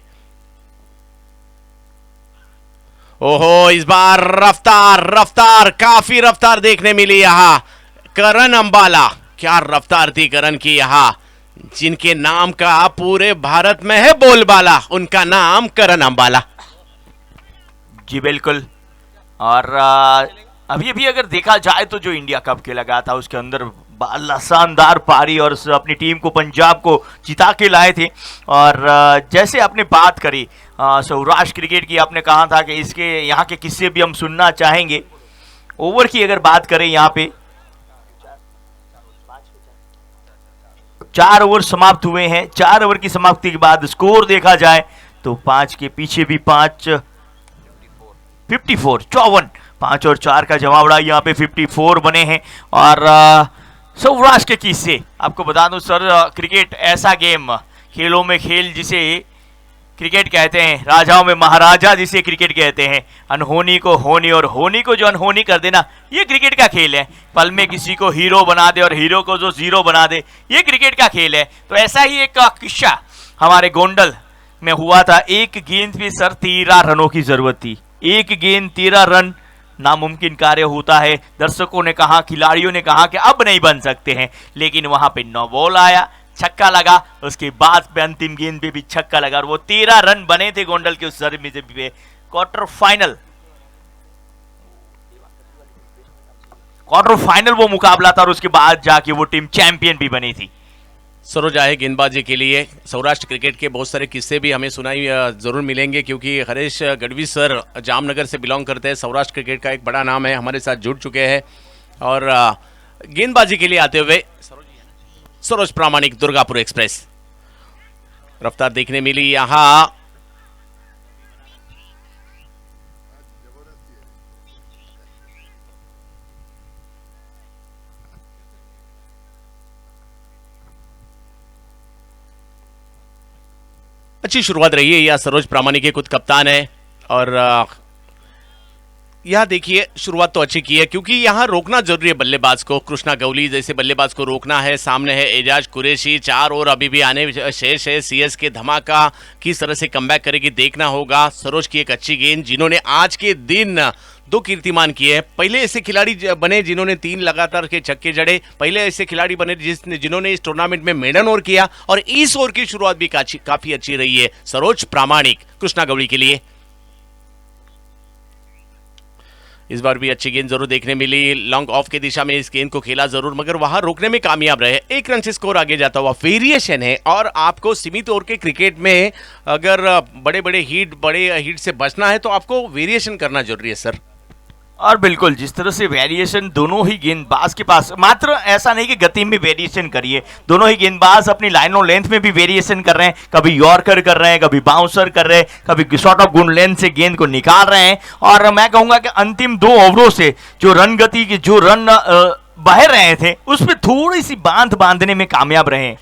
ओहो, इस बार रफ्तार काफी रफ्तार देखने मिली यहां। करण अंबाला, क्या रफ्तार थी करण की यहां, जिनके नाम का पूरे भारत में है बोलबाला, उनका नाम करण अंबाला। जी बिल्कुल। और अभी अभी अगर देखा जाए तो जो इंडिया कप खेला गया था उसके अंदर शानदार पारी और अपनी टीम को, पंजाब को जिता के लाए थे। और जैसे आपने बात करी सौराष्ट्र क्रिकेट की, आपने कहा था कि इसके यहाँ के किस्से भी हम सुनना चाहेंगे। ओवर की अगर बात करें, यहाँ पे 4 ओवर समाप्त हुए हैं। 4 ओवर की समाप्ति के बाद स्कोर देखा जाए तो 5 के पीछे भी 5, 54 5 और 4 का जवाब रहा, यहाँ पे 54 बने हैं। और सौराष्ट्र के किस्से आपको बता दूं सर, क्रिकेट ऐसा गेम, खेलों में खेल जिसे क्रिकेट कहते हैं, राजाओं में महाराजा जिसे क्रिकेट कहते हैं, अनहोनी को होनी और होनी को जो अनहोनी कर देना, ये क्रिकेट का खेल है। पल में किसी को हीरो बना दे और हीरो को जो जीरो बना दे, ये क्रिकेट का खेल है। तो ऐसा ही एक किस्सा हमारे गोंडल में हुआ था। एक गेंद पे सर 13 रनों की जरूरत थी, एक गेंद 13 रन नामुमकिन कार्य होता है। दर्शकों ने कहा, खिलाड़ियों ने कहा कि अब नहीं बन सकते हैं, लेकिन वहां पे 9 बॉल आया, छक्का लगा, उसके बाद पे अंतिम गेंद पे भी छक्का लगा और वो 13 रन बने थे गोंडल के उस सर्विस पे। क्वार्टर फाइनल वो मुकाबला था और उसके बाद जाके वो टीम चैंपियन भी बनी थी। सरोज आए गेंदबाजी के लिए। सौराष्ट्र क्रिकेट के बहुत सारे किस्से भी हमें सुनाई जरूर मिलेंगे, क्योंकि हरीश गढ़वी सर जामनगर से बिलोंग करते हैं, सौराष्ट्र क्रिकेट का एक बड़ा नाम है, हमारे साथ जुड़ चुके हैं। और गेंदबाजी के लिए आते हुए सरोज प्रामाणिक, दुर्गापुर एक्सप्रेस। रफ्तार देखने मिली यहां, अच्छी शुरुआत रही है। यह सरोज प्रामाणिक के खुद कप्तान है और यह देखिए शुरुआत तो अच्छी की है, क्योंकि यहां रोकना जरूरी है बल्लेबाज को। कृष्णा गवली जैसे बल्लेबाज को रोकना है। सामने है एजाज कुरैशी, 4 और अभी भी आने शेष है। सीएस के धमाका किस तरह से कमबैक करेगी देखना होगा। सरोज की एक अच्छी गेंद, जिन्होंने आज के दिन 2 कीर्तिमान किए हैं। पहले ऐसे खिलाड़ी बने जिन्होंने 3 लगातार के छक्के जड़े, पहले ऐसे खिलाड़ी बने जिन्होंने इस टूर्नामेंट में मेडन ओवर किया, और इस ओवर की शुरुआत भी काफी अच्छी रही है सरोज प्रामाणिक कृष्णा गवली के लिए। इस बार भी अच्छी गेंद जरूर देखने मिली, लॉन्ग ऑफ की दिशा में इस गेंद को खेला जरूर, मगर वहां रोकने में कामयाब रहे। 1 रन से स्कोर आगे जाता हुआ। वेरिएशन है और आपको सीमित ओवर के क्रिकेट में अगर बड़े हिट से बचना है तो आपको वेरिएशन करना जरूरी है सर। और बिल्कुल जिस तरह से वेरिएशन दोनों ही गेंदबाज के पास, मात्र ऐसा नहीं कि गति में वेरिएशन करिए, दोनों ही गेंदबाज अपनी लाइन और लेंथ में भी वेरिएशन कर रहे हैं। कभी यॉर्कर कर रहे हैं, कभी बाउंसर कर रहे हैं, कभी शॉर्ट ऑफ गुड लेंथ से गेंद को निकाल रहे हैं। और मैं कहूंगा कि अंतिम 2 ओवरों से जो रन गति के जो रन बह रहे थे उसमें थोड़ी सी बांधने में कामयाब रहे।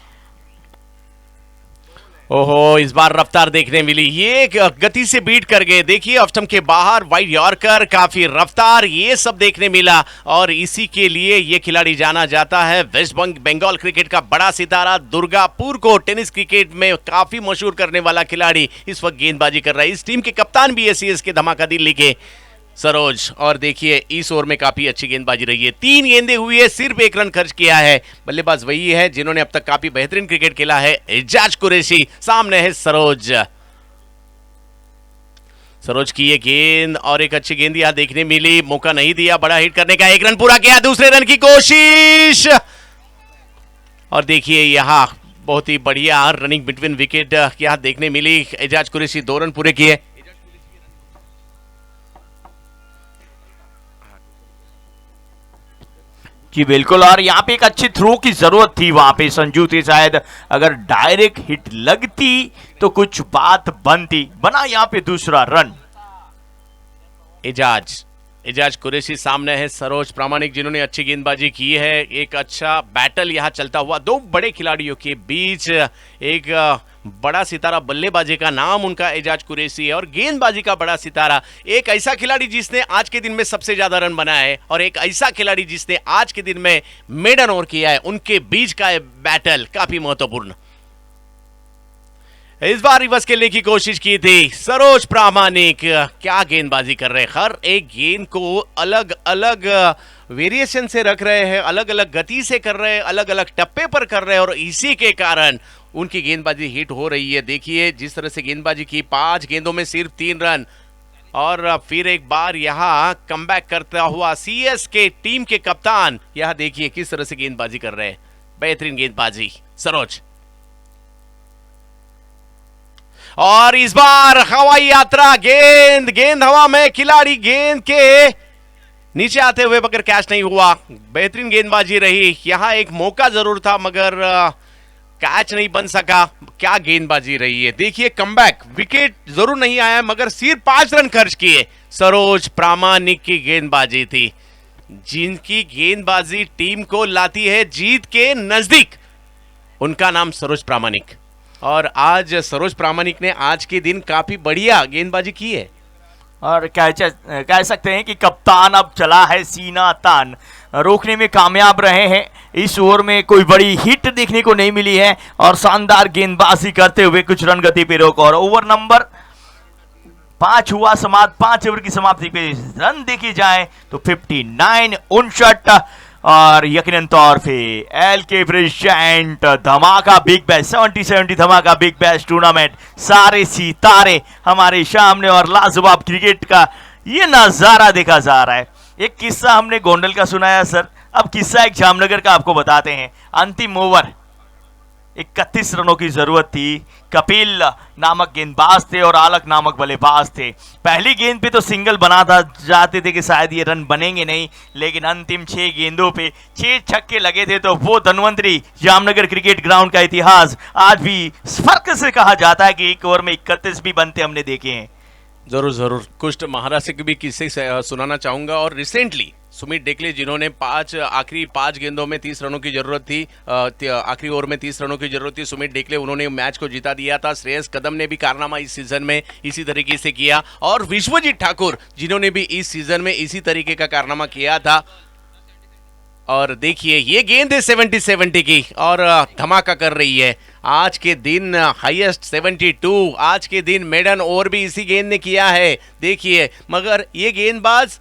ओहो, इस बार रफ्तार देखने मिली, ये गति से बीट कर गए। देखिए ऑफ स्टंप के बाहर वाइड यॉर्कर, काफी रफ्तार, ये सब देखने मिला। और इसी के लिए ये खिलाड़ी जाना जाता है वेस्ट बंगाल क्रिकेट का बड़ा सितारा। दुर्गापुर को टेनिस क्रिकेट में काफी मशहूर करने वाला खिलाड़ी इस वक्त गेंदबाजी कर रहा है। इस टीम के कप्तान भी एसीएस के धमाका दिल्ली के सरोज। और देखिए इस ओवर में काफी अच्छी गेंदबाजी रही है, 3 गेंदें हुई है, सिर्फ 1 रन खर्च किया है। बल्लेबाज वही है जिन्होंने अब तक काफी बेहतरीन क्रिकेट खेला है, एजाज कुरैशी। सामने है सरोज। सरोज की ये गेंद और एक अच्छी गेंद यहां देखने मिली, मौका नहीं दिया बड़ा हिट करने का। 1 रन पूरा किया, दूसरे रन की कोशिश। और देखिए यहां बहुत ही बढ़िया रनिंग बिटवीन विकेट यहां देखने मिली। एजाज कुरैशी 2 रन पूरे किए। जी बिल्कुल, और यहाँ पे एक अच्छी थ्रो की जरूरत थी वहां पे संजू थी, शायद अगर डायरेक्ट हिट लगती तो कुछ बात बनती। बना यहाँ पे दूसरा रन। एजाज कुरैशी सामने है सरोज प्रामाणिक जिन्होंने अच्छी गेंदबाजी की है। एक अच्छा बैटल यहां चलता हुआ 2 बड़े खिलाड़ियों के बीच। एक बड़ा सितारा बल्लेबाजी का नाम उनका एजाज कुरैशी है और गेंदबाजी का बड़ा सितारा एक ऐसा खिलाड़ी जिसने आज के दिन में सबसे ज्यादा रन बनाया है और एक ऐसा खिलाड़ी जिसने आज के दिन में मेडन ओवर किया है। उनके बीच का बैटल काफी महत्वपूर्ण। इस बार रिवर्स खेलने की कोशिश की थी सरोज प्रामाणिक। क्या गेंदबाजी कर रहे हैं, हर एक गेंद को अलग अलग वेरिएशन से रख रहे हैं, अलग अलग गति से कर रहे हैं, अलग अलग टप्पे पर कर रहे हैं और इसी के कारण उनकी गेंदबाजी हिट हो रही है। देखिए जिस तरह से गेंदबाजी की, 5 गेंदों में सिर्फ 3 रन। और फिर एक बार यहां कमबैक करता हुआ सीएस के टीम के कप्तान, यहां देखिए किस तरह से गेंदबाजी कर रहे हैं, बेहतरीन गेंदबाजी सरोज। और इस बार हवाई यात्रा, गेंद हवा में, खिलाड़ी गेंद के नीचे आते हुए मगर कैच नहीं हुआ। बेहतरीन गेंदबाजी रही, यहां एक मौका जरूर था मगर कैच नहीं बन सका। क्या गेंदबाजी रही है, देखिए कमबैक, विकेट जरूर नहीं आया मगर सिर्फ 5 रन खर्च किए। सरोज प्रामाणिक की गेंदबाजी थी, जिनकी गेंदबाजी टीम को लाती है जीत के नजदीक। उनका नाम सरोज प्रामाणिक। और आज सरोज प्रामाणिक ने आज के दिन काफी बढ़िया गेंदबाजी की है। और कह सकते हैं कि कप्तान अब चला है सीना तान, रोकने में कामयाब रहे हैं। इस ओवर में कोई बड़ी हिट देखने को नहीं मिली है और शानदार गेंदबाजी करते हुए कुछ रन गति पे रोक। और ओवर नंबर 5 हुआ समाप्त। 5 ओवर की समाप्ति पे रन देखी जाए तो 59 59। और यकीनन तौर पे एल के प्रेजेंट धमाका बिग बैश 70-70 धमाका बिग बैश टूर्नामेंट, सारे सितारे हमारे सामने और लाजवाब क्रिकेट का ये नजारा देखा जा रहा है। एक किस्सा हमने गोंडल का सुनाया सर, अब किस्सा एक जामनगर का आपको बताते हैं। अंतिम ओवर 31 रनों की जरूरत थी। कपिल नामक गेंदबाज थे और आलक नामक बल्लेबाज थे। पहली गेंद पे तो सिंगल बना था, जाते थे कि शायद ये रन बनेंगे नहीं, लेकिन अंतिम 6 गेंदों पे 6 छक्के लगे थे। तो वो धनवंतरी जामनगर क्रिकेट ग्राउंड का इतिहास आज भी फर्क से कहा जाता है कि एक ओवर में 31 भी बनते हमने देखे हैं। जरूर कुछ महाराष्ट्र के भी किस्से सुनाना चाहूंगा। और रिसेंटली सुमित डेकले जिन्होंने आखिरी 5 गेंदों में 30 रनों की जरूरत थी, आखिरी ओवर में 30 रनों की जरूरत थी, सुमित डेकले उन्होंने मैच को जिता दिया था। श्रेयस कदम ने भी कारनामा इस सीजन में इसी तरीके से किया और विश्वजीत ठाकुर जिन्होंने भी इस सीजन में इसी तरीके का कारनामा किया था। और देखिए ये गेंद है 70-70 की और धमाका कर रही है। आज के दिन हाईएस्ट 72, आज के दिन मेडन ओवर भी इसी गेंद ने किया है। देखिए मगर ये गेंदबाज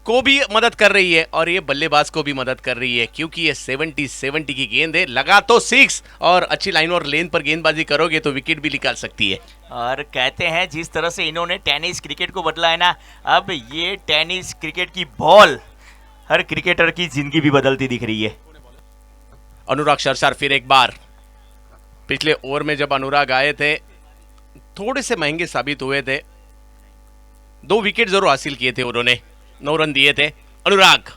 को भी मदद कर रही है और ये बल्लेबाज को भी मदद कर रही है, क्योंकि ये 70-70 की गेंद है, लगा तो 6 और अच्छी लाइन और लेन पर गेंदबाजी करोगे तो विकेट भी निकाल सकती है। और कहते हैं जिस तरह से इन्होंने टेनिस क्रिकेट को बदला है ना, अब ये टेनिस क्रिकेट की बॉल हर क्रिकेटर की जिंदगी भी बदलती दिख रही है। अनुराग शर्षार फिर एक बार, पिछले ओवर में जब अनुराग आए थे थोड़े से महंगे साबित हुए थे, 2 विकेट जरूर हासिल किए थे उन्होंने, 9 रन दिए थे। अनुराग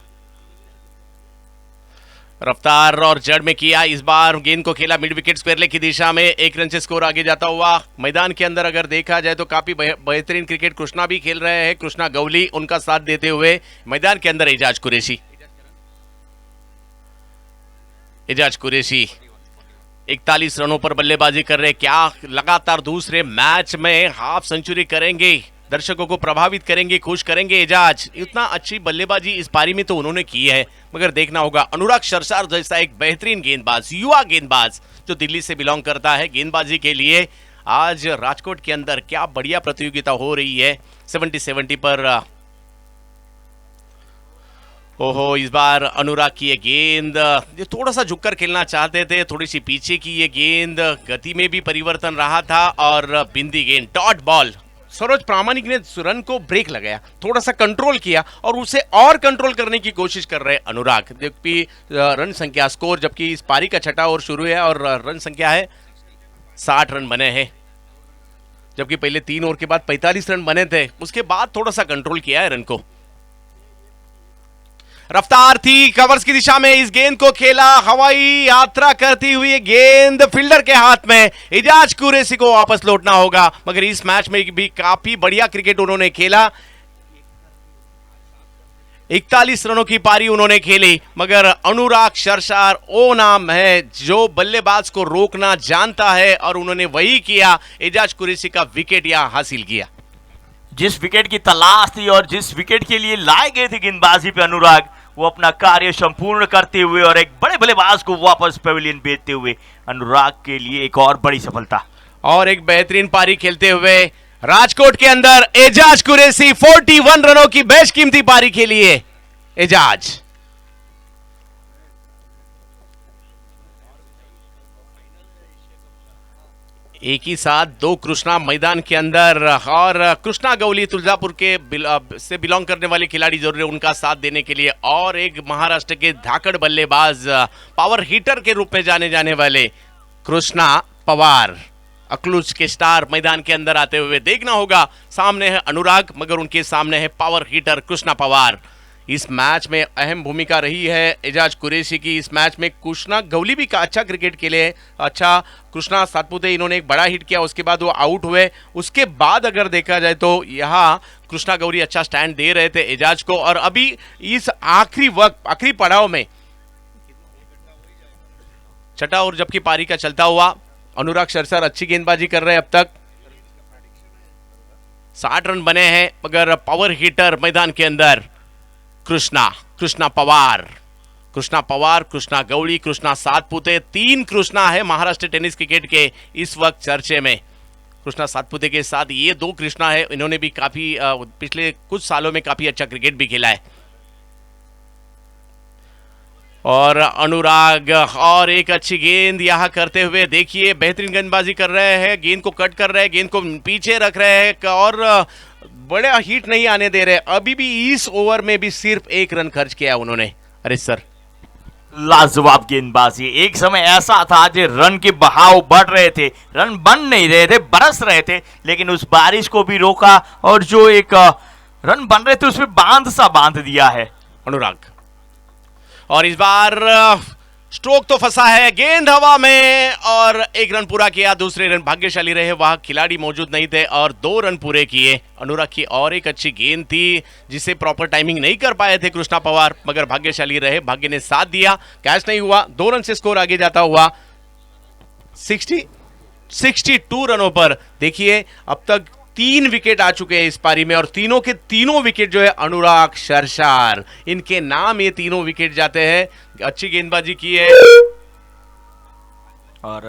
रफ्तार और जड़ में किया, इस बार गेंद को खेला मिड विकेट स्क्वायर लेग की दिशा में, 1 रन से स्कोर आगे जाता हुआ। मैदान के अंदर अगर देखा जाए तो काफी बेहतरीन क्रिकेट कृष्णा भी खेल रहे हैं, कृष्णा गवली उनका साथ देते हुए। मैदान के अंदर एजाज कुरैशी, एजाज कुरैशी 41 रनों पर बल्लेबाजी कर रहे, क्या लगातार दूसरे मैच में हाफ सेंचुरी करेंगे, दर्शकों को प्रभावित करेंगे, खुश करेंगे एजाज। इतना अच्छी बल्लेबाजी इस पारी में तो उन्होंने की है, मगर देखना होगा अनुराग शर्षार जैसा एक बेहतरीन गेंदबाज, युवा गेंदबाज जो दिल्ली से बिलोंग करता है, गेंदबाजी के लिए आज राजकोट के अंदर क्या बढ़िया प्रतियोगिता हो रही है। 70-70 पर ओहो, इस बार अनुराग की ये गेंद, ये थोड़ा सा झुककर खेलना चाहते थे, थोड़ी सी पीछे की ये गेंद, गति में भी परिवर्तन रहा था और बिंदी गेंद, डॉट बॉल। सरोज प्रामाणिक ने रन को ब्रेक लगाया, थोड़ा सा कंट्रोल किया और उसे और कंट्रोल करने की कोशिश कर रहे अनुराग। जबकि रन संख्या स्कोर, जबकि इस पारी का छठा ओवर शुरू है और रन संख्या है 60 रन बने हैं, जबकि पहले 3 ओवर के बाद 45 रन बने थे, उसके बाद थोड़ा सा कंट्रोल किया है रन को। रफ्तार थी कवर्स की दिशा में, इस गेंद को खेला, हवाई यात्रा करती हुई गेंद फील्डर के हाथ में, एजाज कुरैशी को वापस लौटना होगा। मगर इस मैच में भी काफी बढ़िया क्रिकेट उन्होंने खेला, 41 रनों की पारी उन्होंने खेली, मगर अनुराग शर्षार वो नाम है जो बल्लेबाज को रोकना जानता है और उन्होंने वही किया, एजाज कुरैशी का विकेट यहां हासिल किया। जिस विकेट की तलाश थी और जिस विकेट के लिए लाए गए थे गेंदबाजी पे अनुराग, वो अपना कार्य संपूर्ण करते हुए और एक बड़े बल्लेबाज को वापस पवेलियन भेजते हुए अनुराग के लिए एक और बड़ी सफलता और एक बेहतरीन पारी खेलते हुए राजकोट के अंदर एजाज कुरैशी 41 रनों की बेशकीमती पारी खेली है एजाज। एक ही साथ 2 कृष्णा मैदान के अंदर और कृष्णा गवली तुलजापुर के से बिलोंग करने वाले खिलाड़ी जरूर है उनका साथ देने के लिए, और एक महाराष्ट्र के धाकड़ बल्लेबाज पावर हिटर के रूप में जाने जाने वाले कृष्णा पवार, अकलूज के स्टार मैदान के अंदर आते हुए। देखना होगा, सामने है अनुराग मगर उनके सामने है पावर हिटर कृष्णा पवार। इस मैच में अहम भूमिका रही है एजाज कुरैशी की। इस मैच में कृष्णा गवली भी का अच्छा क्रिकेट खेले, अच्छा कृष्णा सातपुते इन्होंने एक बड़ा हिट किया, उसके बाद वो आउट हुए। उसके बाद अगर देखा जाए तो यहाँ कृष्णा गवली अच्छा स्टैंड दे रहे थे एजाज को, और अभी इस आखिरी वक्त आखिरी पड़ाव में छठा ओवर जबकि पारी का चलता हुआ, अनुराग शर्षार अच्छी गेंदबाजी कर रहे हैं। अब तक 60 रन बने हैं, मगर पावर हिटर मैदान के अंदर कृष्णा पवार, कृष्णा गवली, कृष्णा सातपुते, 3 कृष्णा है महाराष्ट्र टेनिस क्रिकेट के इस वक्त चर्चे में। कृष्णा सातपुते के साथ ये 2 कृष्णा है, इन्होंने भी काफी पिछले कुछ सालों में काफी अच्छा क्रिकेट भी खेला है। और अनुराग और एक अच्छी गेंद यहां करते हुए, देखिए बेहतरीन गेंदबाजी कर रहे हैं, गेंद को कट कर रहे हैं, गेंद को पीछे रख रहे हैं और बड़ा हिट नहीं आने दे रहे। अभी भी इस ओवर में भी सिर्फ 1 रन खर्च किया उन्होंने। अरे सर, लाजवाब गेंदबाजी। एक समय ऐसा था जो रन के बहाव बढ़ रहे थे, रन बन नहीं रहे थे, बरस रहे थे, लेकिन उस बारिश को भी रोका और जो एक रन बन रहे थे उसमें बांध दिया है अनुराग। और इस बार स्ट्रोक तो फंसा है, गेंद हवा में और 1 रन पूरा किया। दूसरे रन भाग्यशाली रहे, वहां खिलाड़ी मौजूद नहीं थे और 2 रन पूरे किए। अनुराग की और एक अच्छी गेंद थी जिसे प्रॉपर टाइमिंग नहीं कर पाए थे कृष्णा पवार, मगर भाग्यशाली रहे, भाग्य ने साथ दिया, कैच नहीं हुआ। 2 रन से स्कोर आगे जाता हुआ 62 रनों पर। देखिए अब तक 3 विकेट आ चुके हैं इस पारी में और तीनों के तीनों विकेट जो है अनुराग शर्षार, इनके नाम ये तीनों विकेट जाते हैं। अच्छी गेंदबाजी की है और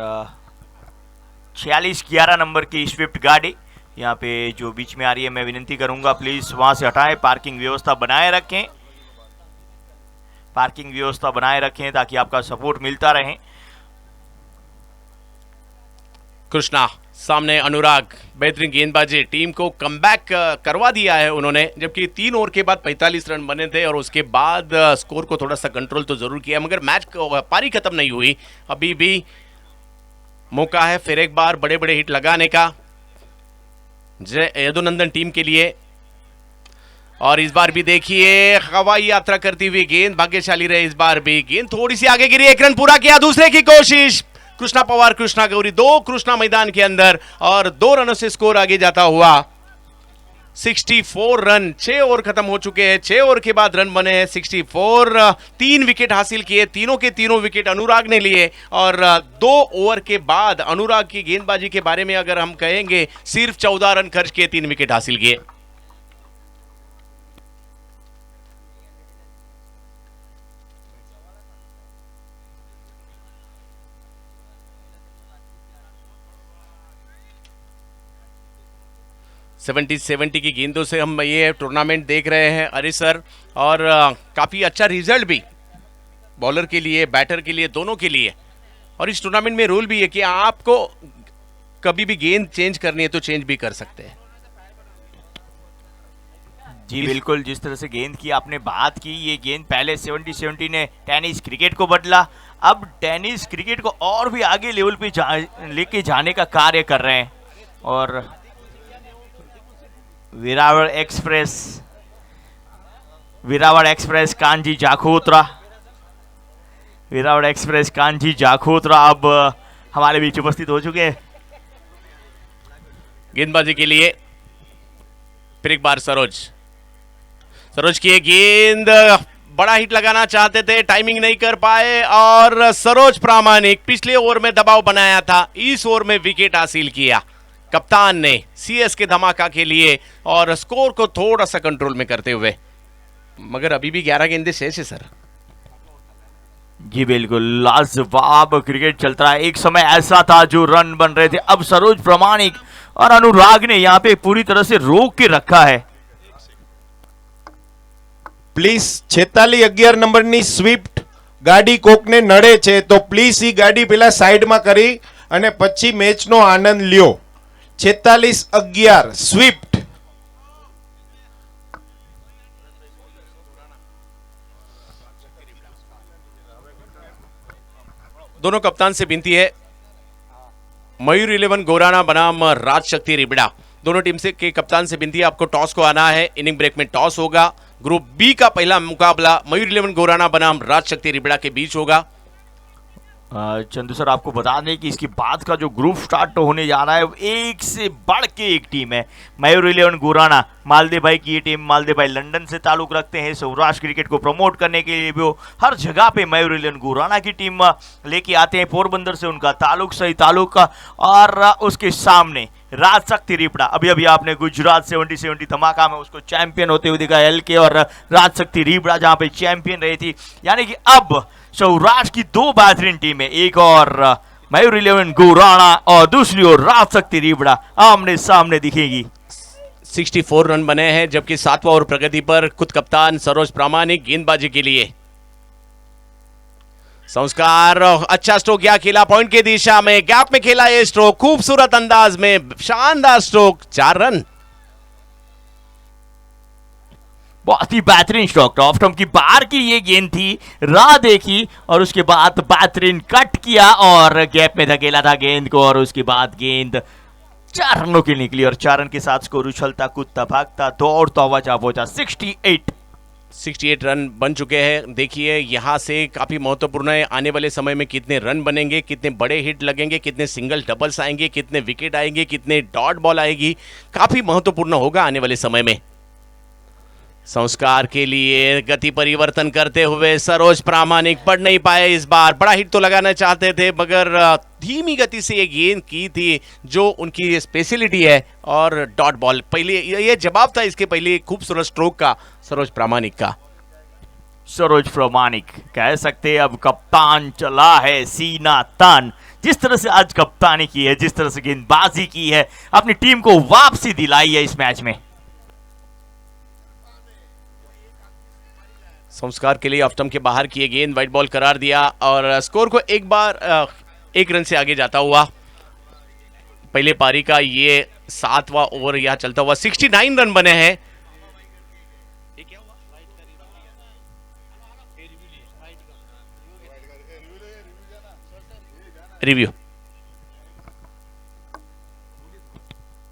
46-11 नंबर की स्विफ्ट गाड़ी यहाँ पे जो बीच में आ रही है मैं विनती करूंगा प्लीज वहां से हटाएं, पार्किंग व्यवस्था बनाए रखें, पार्किंग व्यवस्था बनाए रखें ताकि आपका सपोर्ट मिलता रहे। कृष्णा सामने अनुराग, बेहतरीन गेंदबाजी, टीम को कमबैक करवा दिया है उन्होंने, जबकि 3 ओवर के बाद 45 रन बने थे और उसके बाद स्कोर को थोड़ा सा कंट्रोल तो जरूर किया, मगर मैच पारी खत्म नहीं हुई, अभी भी मौका है फिर एक बार बड़े बड़े हिट लगाने का जय यदुनंदन टीम के लिए। और इस बार भी देखिए हवाई यात्रा करती हुई गेंद भाग्यशाली रहे, इस बार भी गेंद थोड़ी सी आगे गिरी, 1 रन पूरा किया, दूसरे की कोशिश, कृष्णा पवार कृष्णा गौरी, 2 कृष्णा मैदान के अंदर और 2 रनों से स्कोर आगे जाता हुआ 64 रन। 6 ओवर खत्म हो चुके हैं, 6 ओवर के बाद रन बने हैं 64, 3 विकेट हासिल किए, तीनों के तीनों विकेट अनुराग ने लिए और 2 ओवर के बाद अनुराग की गेंदबाजी के बारे में अगर हम कहेंगे सिर्फ 14 रन खर्च किए, 3 विकेट हासिल किए। सेवेंटी की गेंदों से हम ये टूर्नामेंट देख रहे हैं अरे सर, और काफी अच्छा रिजल्ट भी बॉलर के लिए बैटर के लिए दोनों के लिए। और इस टूर्नामेंट में रूल भी है कि आपको कभी भी गेंद चेंज करनी है तो चेंज भी कर सकते हैं। जी बिल्कुल, जिस तरह से गेंद की आपने बात की, ये गेंद पहले 70 ने टेनिस क्रिकेट को बदला, अब टेनिस क्रिकेट को और भी आगे लेवल पे लेके जाने का कार्य कर रहे हैं। और वेरावल एक्सप्रेस कांजी जाखोत्रा, वेरावल एक्सप्रेस कांजी जाखोत्रा अब हमारे बीच उपस्थित हो चुके हैं गेंदबाजी के लिए। फिर एक बार सरोज की गेंद, बड़ा हिट लगाना चाहते थे, टाइमिंग नहीं कर पाए और सरोज प्रामाणिक पिछले ओवर में दबाव बनाया था, इस ओवर में विकेट हासिल किया कप्तान ने सीएस के धमाका के लिए और स्कोर को थोड़ा सा कंट्रोल में करते हुए। मगर अभी भी 11 गेंदें शेष है सर। जी बिल्कुल, लाजवाब क्रिकेट चलता है। एक समय ऐसा था जो रन बन रहे थे, अब सरोज प्रामाणिक और अनुराग ने यहाँ पे पूरी तरह से रोक के रखा है। પ્લીઝ 46-11 નંબરની સ્વિફ્ટ ગાડી કોકને નડે છે તો પ્લીઝ ઈ ગાડી પેલા સાઈડમાં કરી અને પછી મેચનો આનંદ લ્યો। 46-11 સ્વિફ્ટ। दोनों कप्तान से विनती है, मयूर 11 गोराना बनाम राज शक्ति रिबड़ा, दोनों टीम से के कप्तान से विनती है आपको टॉस को आना है। इनिंग ब्रेक में टॉस होगा। ग्रुप बी का पहला मुकाबला मयूर 11 गोराना बनाम राज शक्ति रिबड़ा के बीच होगा। चंदू सर, आपको बता दें कि इसके बाद का जो ग्रुप स्टार्ट होने जा रहा है एक से बढ़ के एक टीम है। मयूर 11 गोराना, मालदेव भाई की ये टीम, मालदेव भाई लंदन से ताल्लुक रखते हैं, सौराष्ट्र क्रिकेट को प्रमोट करने के लिए भी वो हर जगह पे मयूर 11 गोराना की टीम लेके आते हैं। पोरबंदर से उनका ताल्लुक, सही ताल्लुक। और उसके सामने राज शक्ति रिबड़ा, अभी अभी आपने गुजरात 70 धमाका में उसको चैंपियन होते हुए देखा, LK और राज शक्ति रिबड़ा जहां पे चैंपियन रही थी। यानी कि अब सौराष्ट्र की 2 बेहतरीन टीमें, एक और मयूर 11 गोराना और दूसरी ओर राज शक्ति रिबड़ा आमने सामने दिखेगी। 64 रन बने हैं, जबकि 7वां ओवर प्रगति पर खुद कप्तान सरोज प्रामाणिक गेंदबाजी के लिए। संस्कार, अच्छा स्ट्रोक गया, खेला पॉइंट की दिशा में, गैप में खेला ये स्ट्रोक, खूबसूरत अंदाज में, शानदार स्ट्रोक, 4 रन। बहुत ही बेहतरीन स्ट्रोक, ऑफ स्टंप की बाहर की ये गेंद थी, राह देखी और उसके बाद बेहतरीन कट किया और गैप में धकेला था गेंद को और उसके बाद गेंद 4 रनों की निकली और 4 रन के साथ स्कोर उछलता कूदता भागता दौड़ता हुआ जा पहुंचा 68 रन बन चुके हैं। देखिए यहां से काफी महत्वपूर्ण है, आने वाले समय में कितने रन बनेंगे, कितने बड़े हिट लगेंगे, कितने सिंगल डबल्स आएंगे, कितने विकेट आएंगे, कितने डॉट बॉल आएगी, काफी महत्वपूर्ण होगा आने वाले समय में। संस्कार के लिए गति परिवर्तन करते हुए सरोज प्रामाणिक पढ़ नहीं पाए इस बार, बड़ा हिट तो लगाना चाहते थे मगर धीमी गति से ये गेंद की थी जो उनकी स्पेशलिटी है और डॉट बॉल। पहले ये जवाब था इसके पहले खूबसूरत स्ट्रोक का सरोज प्रामाणिक का। सरोज प्रामाणिक कह सकते अब कप्तान चला है सीना तान, जिस तरह से आज कप्तानी की है, जिस तरह से गेंदबाजी की है, अपनी टीम को वापसी दिलाई है इस मैच में। संस्कार के लिए ऑफ स्टंप के बाहर किए गेंद, वाइट बॉल करार दिया और स्कोर को एक बार 1 रन से आगे जाता हुआ। पहले पारी का ये 7वां ओवर यहां चलता हुआ 69 रन बने हैं। रिव्यू।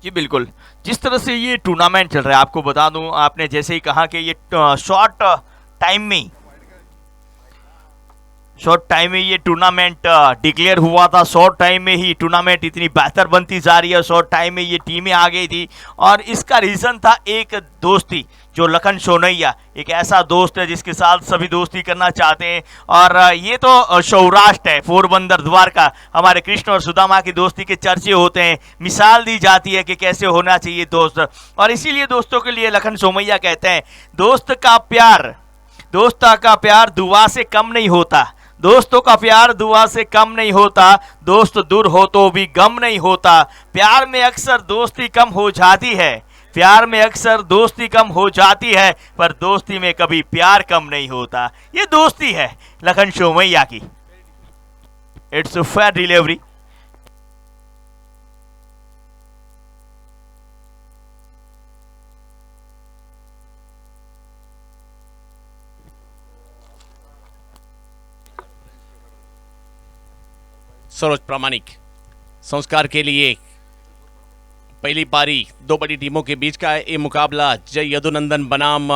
जी बिल्कुल, जिस तरह से ये टूर्नामेंट चल रहा है, आपको बता दूं, आपने जैसे ही कहा कि ये शॉर्ट टाइम में ये टूर्नामेंट डिक्लेयर हुआ था, शॉर्ट टाइम में ही टूर्नामेंट इतनी बेहतर बनती जा रही है, शॉर्ट टाइम में ये टीमें आ गई थी और इसका रीज़न था एक दोस्ती, जो लखन सोनैया एक ऐसा दोस्त है जिसके साथ सभी दोस्ती करना चाहते हैं। और ये तो सौराष्ट्र है, पोरबंदर द्वारका, हमारे कृष्ण और सुदामा की दोस्ती के चर्चे होते हैं, मिसाल दी जाती है कि कैसे होना चाहिए दोस्त। और इसीलिए दोस्तों के लिए लखन सोमैया कहते हैं, दोस्त का प्यार दुआ से कम नहीं होता, दोस्तों का प्यार दुआ से कम नहीं होता, दोस्त दूर हो तो भी गम नहीं होता, प्यार में अक्सर दोस्ती कम हो जाती है, प्यार में अक्सर दोस्ती कम हो जाती है, पर दोस्ती में कभी प्यार कम नहीं होता। ये दोस्ती है लखन सोमैया की। It's a fair delivery. Saroj प्रामाणिक संस्कार के लिए पहली पारी दो बड़ी टीमों के बीच का ये मुकाबला, जय यदुनंदन बनाम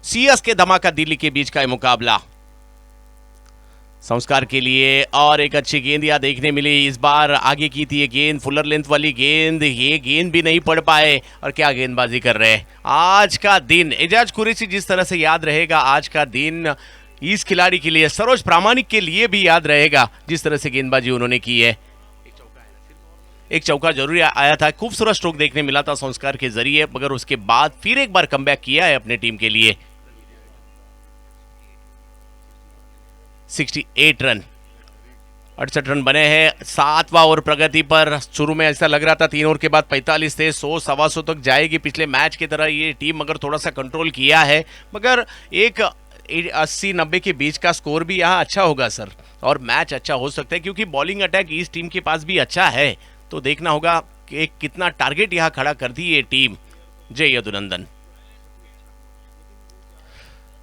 सीएस के धमाका दिल्ली के बीच का ये मुकाबला। संस्कार के लिए और एक अच्छी गेंद यहां देखने मिली, इस बार आगे की थी ये गेंद, फुलर लेंथ वाली गेंद, ये गेंद भी नहीं पड़ पाए और क्या गेंदबाजी कर रहे हैं। आज का दिन एजाज कुरैशी जिस तरह से याद रहेगा, आज का दिन इस खिलाड़ी के लिए, सरोज प्रामाणिक के लिए भी याद रहेगा जिस तरह से गेंदबाजी उन्होंने की है। एक चौका जरूर आया था, खूबसूरत स्ट्रोक देखने मिला था संस्कार के जरिए, मगर उसके बाद फिर एक बार कमबैक किया है अपने टीम के लिए। 68 रन 68 रन बने हैं 7वां ओवर प्रगति पर। शुरू में ऐसा लग रहा था 3 ओवर के बाद 45 थे, 100-125 तक जाएगी पिछले मैच की तरह ये टीम, मगर थोड़ा सा कंट्रोल किया है। मगर एक 80-90 के बीच का स्कोर भी यहाँ अच्छा होगा सर, और मैच अच्छा हो सकता है क्योंकि बॉलिंग अटैक इस टीम के पास भी अच्छा है। तो देखना होगा कि कितना टारगेट यहाँ खड़ा करती है ये टीम जय यदुनंदन।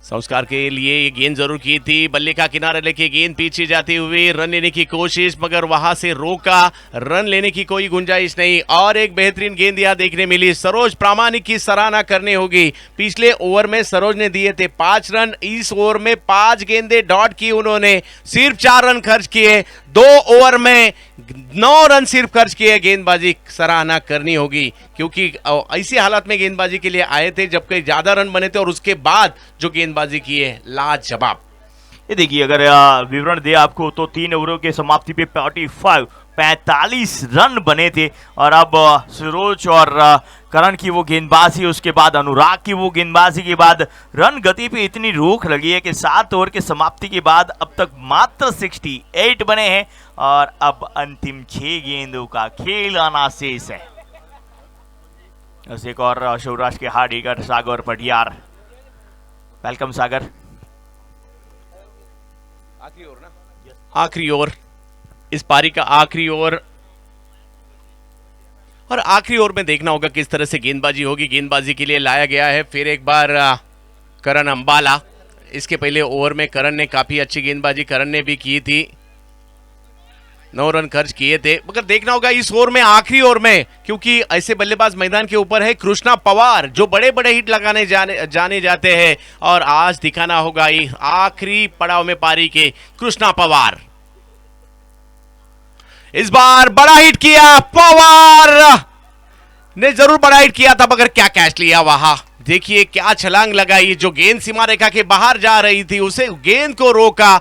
संस्कार के लिए ये गेंद जरूर की थी, बल्ले का किनारा लेके गेंद पीछे जाती हुई रन लेने की कोशिश, मगर वहां से रोका, रन लेने की कोई गुंजाइश नहीं। और एक बेहतरीन गेंद यहां देखने मिली, सरोज प्रामाणिक की सराहना करनी होगी। पिछले ओवर में सरोज ने दिए थे 5 रन, इस ओवर में 5 गेंदें डॉट की उन्होंने, सिर्फ 4 रन खर्च किए, 2 ओवर में 9 रन सिर्फ खर्च किए। गेंदबाजी सराहना करनी होगी क्योंकि ऐसी हालत में गेंदबाजी के लिए आए थे जब कई ज्यादा रन बने थे, और उसके बाद जो गेंदबाजी की है लाजवाब। ये देखिए, अगर विवरण दे आपको तो 3 ओवरों के समाप्ति पे 45 रन बने थे, और अब सरोज और करण की वो गेंदबाजी, उसके बाद अनुराग की वो गेंदबाजी के बाद रन गति पे इतनी रोक लगी है कि 7 ओवर के समाप्ति के बाद अब तक मात्र 68 बने हैं, और अब अंतिम 6 गेंदों का खेल आना शेष है। बस एक और सौराष्ट्र के हार्ड हिटर सागर पटियार। वेलकम सागर। आखिरी ओवर, इस पारी का आखिरी ओवर, और आखिरी ओवर में देखना होगा किस तरह से गेंदबाजी होगी। गेंदबाजी के लिए लाया गया है फिर एक बार करण अंबाला। इसके पहले ओवर में करण ने काफी अच्छी गेंदबाजी करण ने भी की थी, 9 रन खर्च किए थे, मगर देखना होगा इस ओवर में, आखिरी ओवर में, क्योंकि ऐसे बल्लेबाज मैदान के ऊपर है कृष्णा पवार जो बड़े बड़े हिट लगाने जाने जाते हैं, और आज दिखाना होगा आखिरी पड़ाव में पारी के कृष्णा पवार। इस बार बड़ा हिट किया, पवार ने जरूर बड़ा हिट किया था, मगर क्या कैच लिया वहां, देखिए क्या छलांग लगाई, जो गेंद सीमा रेखा के बाहर जा रही थी उसे गेंद को रोका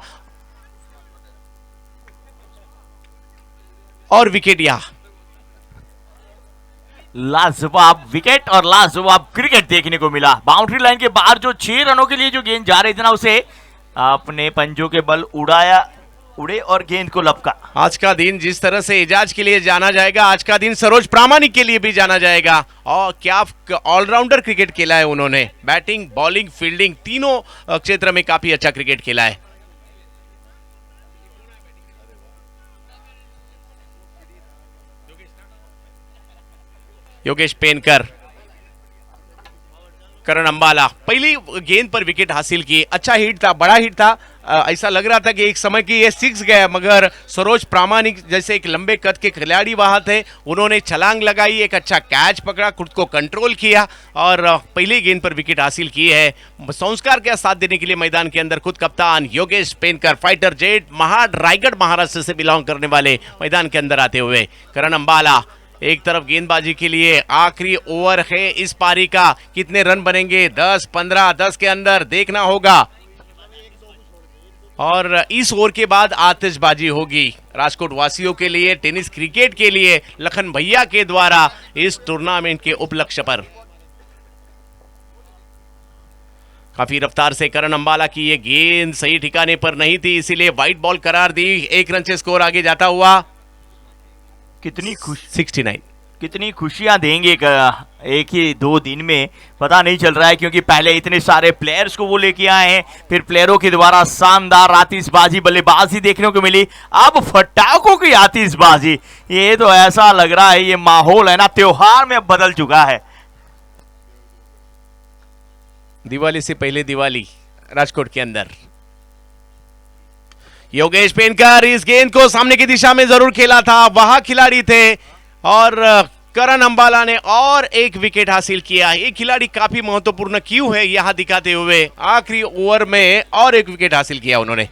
और विकेट। यहां लाजवाब विकेट और लाजवाब क्रिकेट देखने को मिला। बाउंड्री लाइन के बाहर जो 6 रनों के लिए जो गेंद जा रही थी ना, उसे अपने पंजों के बल उड़े और गेंद को लपका। आज का दिन जिस तरह से एजाज के लिए जाना जाएगा, आज का दिन सरोज प्रामाणिक के लिए भी जाना जाएगा। और क्या ऑलराउंडर क्रिकेट खेला है उन्होंने, बैटिंग, बॉलिंग, फील्डिंग तीनों क्षेत्र में काफी अच्छा क्रिकेट खेला है। योगेश पेनकर, करण अंबाला पहली गेंद पर विकेट हासिल की। अच्छा हिट था, बड़ा हिट था। ऐसा लग रहा था कि एक समय की ये 6 गया, मगर सरोज प्रामाणिक जैसे एक लंबे कद के खिलाड़ी वहां थे, उन्होंने छलांग लगाई, एक अच्छा कैच पकड़ा, खुद को कंट्रोल किया और पहली गेंद पर विकेट हासिल की है। संस्कार का साथ देने के लिए मैदान के अंदर खुद कप्तान योगेश पेनकर, फाइटर जेट, रायगढ़ महाराष्ट्र से बिलोंग करने वाले मैदान के अंदर आते हुए। करण अंबाला एक तरफ गेंदबाजी के लिए आखिरी ओवर है इस पारी का, कितने रन बनेंगे, 10, 15, 10 के अंदर देखना होगा। और इस ओवर के बाद आतिशबाजी होगी राजकोट वासियों के लिए, टेनिस क्रिकेट के लिए, लखन भैया के द्वारा इस टूर्नामेंट के उपलक्ष्य पर। काफी रफ्तार से करण अंबाला की ये गेंद सही ठिकाने पर नहीं थी, इसीलिए वाइट बॉल करार दी। 1 रन से स्कोर आगे जाता हुआ। कितनी खुश 69। कितनी खुशियां देंगे एक ही 2 दिन में, पता नहीं चल रहा है, क्योंकि पहले इतने सारे प्लेयर्स को वो लेके आए हैं, फिर प्लेयरों के द्वारा शानदार आतिशबाजी, बल्लेबाजी देखने को मिली, अब फटाकों की आतिशबाजी। ये तो ऐसा लग रहा है, ये माहौल है ना त्योहार में अब बदल चुका है। दिवाली से पहले दिवाली राजकोट के अंदर। योगेश पेनकर इस गेंद को सामने की दिशा में जरूर खेला था, वहां खिलाड़ी थे और करण अंबाला ने और एक विकेट हासिल किया। ये खिलाड़ी काफी महत्वपूर्ण क्यों है यहां दिखाते हुए, आखिरी ओवर में और एक विकेट हासिल किया उन्होंने।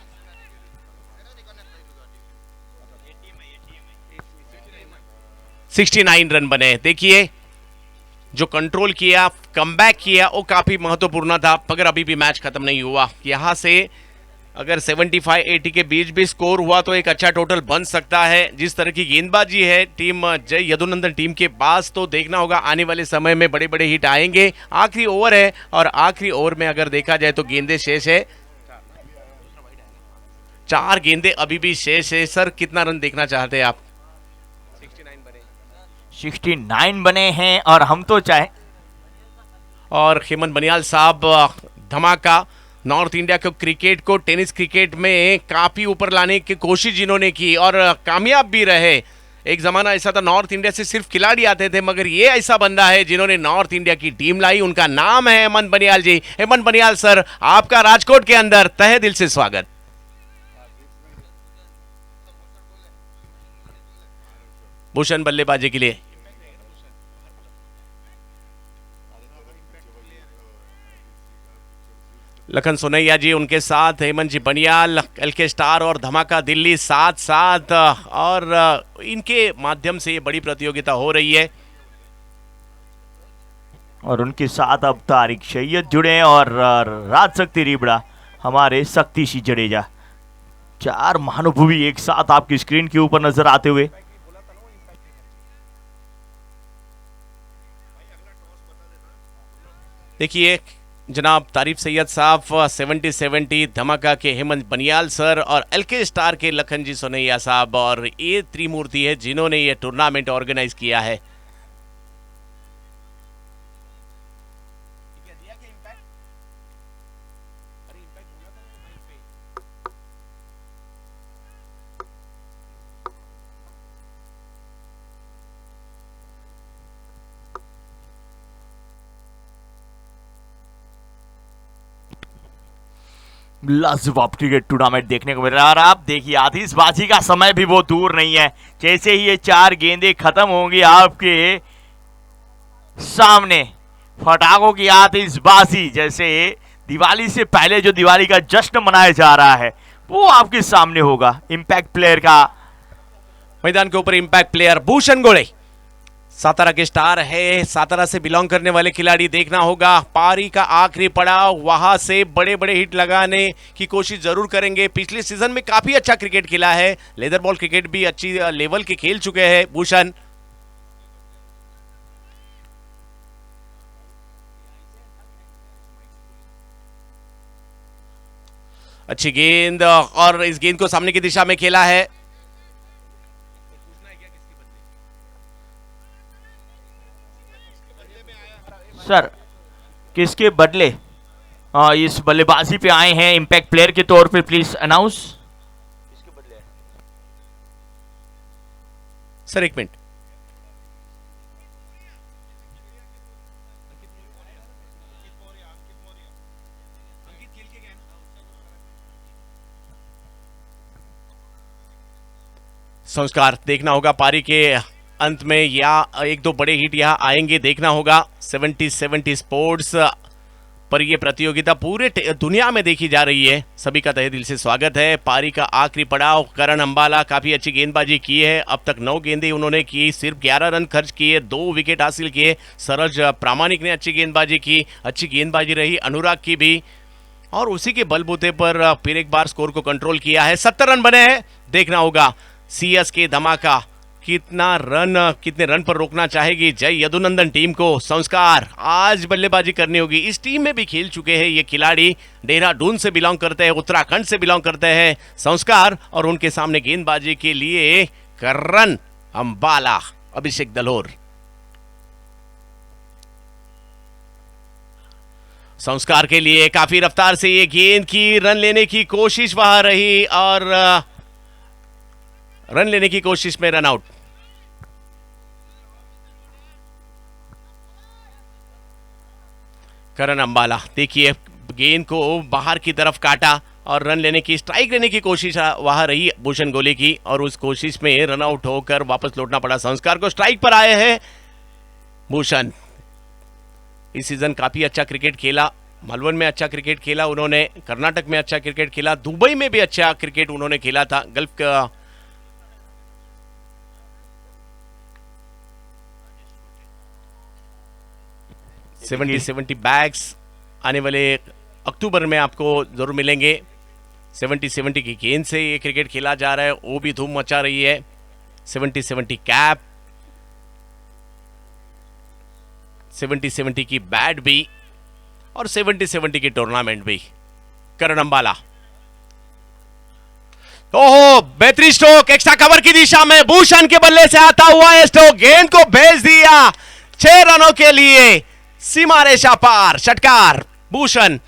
$69 रन बने। देखिए जो कंट्रोल किया, कमबैक किया, वो काफी महत्वपूर्ण था, मगर अभी भी मैच खत्म नहीं हुआ। यहां से अगर 75-80 के बीच भी स्कोर हुआ तो एक अच्छा टोटल बन सकता है। जिस तरह की गेंदबाजी है टीम जय यदुनंदन टीम के पास, तो देखना होगा आने वाले समय में बड़े बड़े हिट आएंगे। आखिरी ओवर है और आखिरी ओवर में अगर देखा जाए तो गेंदे शेष है, 4 गेंदे अभी भी शेष है। सर कितना रन देखना चाहते हैं आप? 69 बने हैं और हम तो चाहे। और हेमंत बनियाल साहब धमाका, नॉर्थ इंडिया को क्रिकेट को टेनिस क्रिकेट में काफी ऊपर लाने की कोशिश जिन्होंने की और कामयाब भी रहे। एक जमाना ऐसा था नॉर्थ इंडिया से सिर्फ खिलाड़ी आते थे, मगर ये ऐसा बंदा है जिन्होंने नॉर्थ इंडिया की टीम लाई। उनका नाम है हेमंत बनियाल जी। हेमंत बनियाल सर, आपका राजकोट के अंदर तहे दिल से स्वागत। भूषण बल्लेबाजी के लिए। लखन सोनैया जी उनके साथ, हेमंत जी बनियाल, एलके स्टार और धमाका दिल्ली साथ साथ, और इनके माध्यम से ये बड़ी प्रतियोगिता हो रही है। और उनके साथ अब तारिक सैयद जुड़े और राजशक्ति रिबड़ा, हमारे शक्ति सिंह जडेजा। 4 महानुभवी एक साथ आपकी स्क्रीन के ऊपर नजर आते हुए। देखिए जनाब तारिफ सैयद साहब 70-70, धमाका के हेमंत बनियाल सर और एलके स्टार के लखन जी सोनैया साहब, और ये त्रिमूर्ति है जिन्होंने ये टूर्नामेंट ऑर्गेनाइज किया है। लाजवाब क्रिकेट टूर्नामेंट देखने को मिल रहा है। और आप देखिए आतिशबाजी का समय भी वो दूर नहीं है। जैसे ही ये 4 गेंदें खत्म होंगी आपके सामने, फटाकों की आतिशबाजी, जैसे दिवाली से पहले जो दिवाली का जश्न मनाया जा रहा है वो आपके सामने होगा। इम्पैक्ट प्लेयर का मैदान के ऊपर इम्पैक्ट प्लेयर भूषण गोड़े, सातारा के स्टार है, सातारा से बिलोंग करने वाले खिलाड़ी। देखना होगा पारी का आखिरी पड़ाव, वहां से बड़े बड़े हिट लगाने की कोशिश जरूर करेंगे। पिछले सीजन में काफी अच्छा क्रिकेट खेला है, लेदर बॉल क्रिकेट भी अच्छी लेवल के खेल चुके हैं भूषण। अच्छी गेंद और इस गेंद को सामने की दिशा में खेला है। सर किसके बदले इस बल्लेबाजी पे आए हैं इम्पैक्ट प्लेयर के तौर पे, प्लीज अनाउंस। सर एक मिनट, संस्कार देखना होगा पारी के अंत में या एक दो बड़े हिट यहां आएंगे, देखना होगा। 70-70 स्पोर्ट्स पर यह प्रतियोगिता पूरे दुनिया में देखी जा रही है। सभी का तहे दिल से स्वागत है। पारी का आखिरी पड़ाव, करण अंबाला काफी अच्छी गेंदबाजी की है। अब तक 9 गेंदें उन्होंने की, सिर्फ 11 रन खर्च किए, 2 विकेट हासिल किए। सरज प्रामाणिक ने अच्छी गेंदबाजी की, अच्छी गेंदबाजी रही अनुराग की भी, और उसी के बलबूते पर फिर एक बार स्कोर को कंट्रोल किया है। 70 रन बने हैं, देखना होगा सीएसके धमाका कितने रन पर रोकना चाहेगी जय यदुनंदन टीम को। संस्कार आज बल्लेबाजी करनी होगी। इस टीम में भी खेल चुके हैं ये खिलाड़ी, देहरादून से बिलोंग करते हैं, उत्तराखंड से बिलोंग करते हैं संस्कार, और उनके सामने गेंदबाजी के लिए करण अंबाला, अभिषेक दलोर। संस्कार के लिए काफी रफ्तार से ये गेंद की रन लेने की कोशिश वहां रही, और रन लेने की कोशिश में रन आउट। करण अंबाला देखिए गेंद को बाहर की तरफ काटा और रन लेने की, स्ट्राइक लेने की कोशिश वहां रही भूषण गोले की, और उस कोशिश में रन आउट होकर वापस लौटना पड़ा संस्कार को। स्ट्राइक पर आए हैं भूषण। इस सीजन काफी अच्छा क्रिकेट खेला, मलवन में अच्छा क्रिकेट खेला उन्होंने, कर्नाटक में अच्छा क्रिकेट खेला, दुबई में भी अच्छा क्रिकेट उन्होंने खेला था। गल्फ का 70 बैग्स आने वाले अक्टूबर में आपको जरूर मिलेंगे। 70 की गेंद से ये क्रिकेट खेला जा रहा है, वो भी धूम मचा रही है। 70 कैप, 70 की बैट भी, और 70 की टूर्नामेंट भी। करण अंबाला, ओहो बेहतरीन स्ट्रोक, एक्स्ट्रा कवर की दिशा में भूषण के बल्ले से आता हुआ है स्ट्रोक, गेंद को भेज दिया 6 रनों के लिए, सीमा रेखा पार, षटकार। भूषण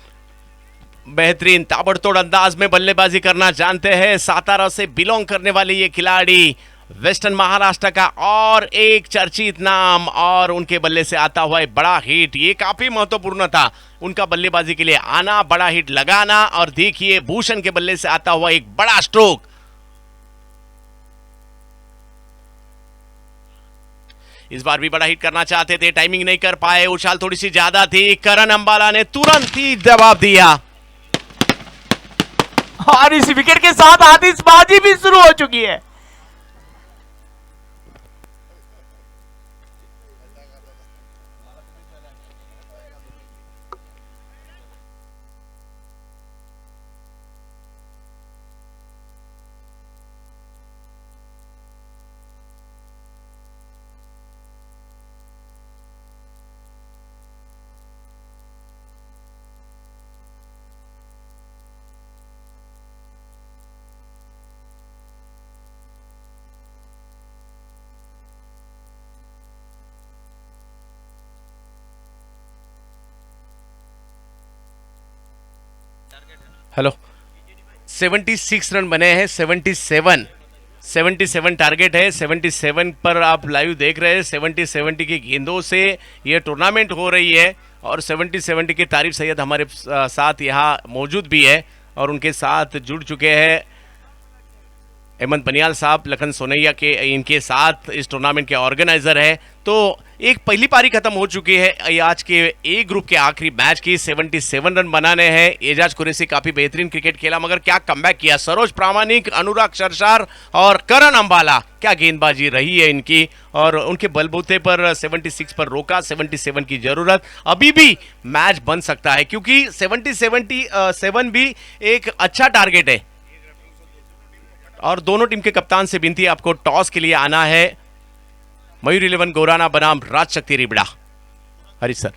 बेहतरीन ताबड़तोड़ अंदाज में बल्लेबाजी करना जानते हैं, सातारा से बिलोंग करने वाले ये खिलाड़ी, वेस्टर्न महाराष्ट्र का और एक चर्चित नाम, और उनके बल्ले से आता हुआ एक बड़ा हिट, ये काफी महत्वपूर्ण था उनका बल्लेबाजी के लिए आना, बड़ा हिट लगाना, और देखिए भूषण के बल्ले से आता हुआ एक बड़ा स्ट्रोक। इस बार भी बड़ा हिट करना चाहते थे, टाइमिंग नहीं कर पाए, उछाल थोड़ी सी ज्यादा थी। करण अंबाला ने तुरंत ही जवाब दिया, और इस विकेट के साथ आतिशबाजी भी शुरू हो चुकी है। हेलो, 76 रन बने हैं, 77 टारगेट है, 77 पर आप लाइव देख रहे हैं। 70 की गेंदों से ये टूर्नामेंट हो रही है, और 70 की तारिफ सैयद हमारे साथ यहाँ मौजूद भी है, और उनके साथ जुड़ चुके हैं हेमंत बनियाल साहब, लखन सोनैया के इनके साथ इस टूर्नामेंट के ऑर्गेनाइजर है। तो एक पहली पारी खत्म हो चुकी है आज के ए ग्रुप के आखिरी मैच की। 77 रन बनाने हैं। एजाज कुरैशी काफी बेहतरीन क्रिकेट खेला, मगर क्या कमबैक किया सरोज प्रामाणिक, अनुराग शर्शार और करण अंबाला, क्या गेंदबाजी रही है इनकी, और उनके बलबूते पर 76 पर रोका। 77 की जरूरत, अभी भी मैच बन सकता है, क्योंकि 77 भी एक अच्छा टारगेट है। और दोनों टीम के कप्तान से विनती है, आपको टॉस के लिए आना है। मयूर 11 गौराना बनाम राजशक्ति रिबड़ा। हरी सर,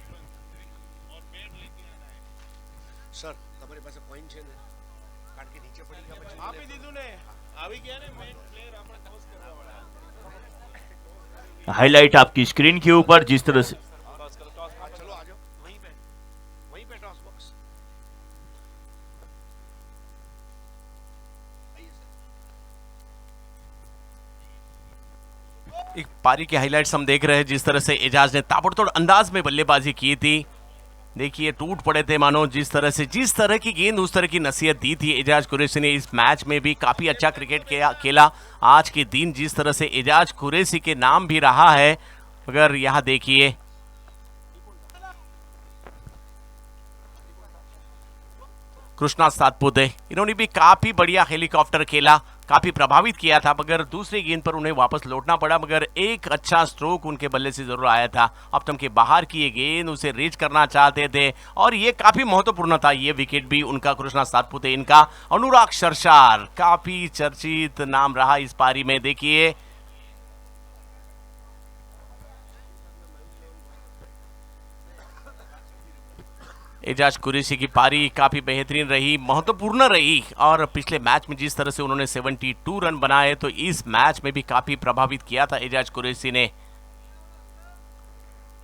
सर તમારી પાસે પોઈન્ટ છે ને हाईलाइट आपकी स्क्रीन के ऊपर जिस तरह से एक पारी के हाइलाइट्स हम देख रहे हैं, जिस तरह से एजाज ने ताबड़तोड़ अंदाज में बल्लेबाजी की थी। देखिए टूट पड़े थे मानो, जिस तरह की गेंद उस तरह की नसीहत दी थी एजाज कुरैशी ने। इस मैच में भी काफी अच्छा क्रिकेट खेला आज के दिन, जिस तरह से एजाज कुरैशी के नाम भी रहा है। अगर यहाँ देखिए कृष्णा सातपुते, इन्होंने भी काफी बढ़िया हेलीकॉप्टर खेला, काफी प्रभावित किया था, मगर दूसरी गेंद पर उन्हें वापस लौटना पड़ा। मगर एक अच्छा स्ट्रोक उनके बल्ले से जरूर आया था। ऑप्टम के बाहर की ये गेंद उसे रीच करना चाहते थे और ये काफी महत्वपूर्ण था। ये विकेट भी उनका, कृष्णा सातपुते इनका। अनुराग शर्शार काफी चर्चित नाम रहा इस पारी में। देखिए एजाज कुरैशी की पारी काफी बेहतरीन रही, महत्वपूर्ण रही और पिछले मैच में जिस तरह से उन्होंने 72 रन बनाए, तो इस मैच में भी काफी प्रभावित किया था एजाज कुरैशी ने।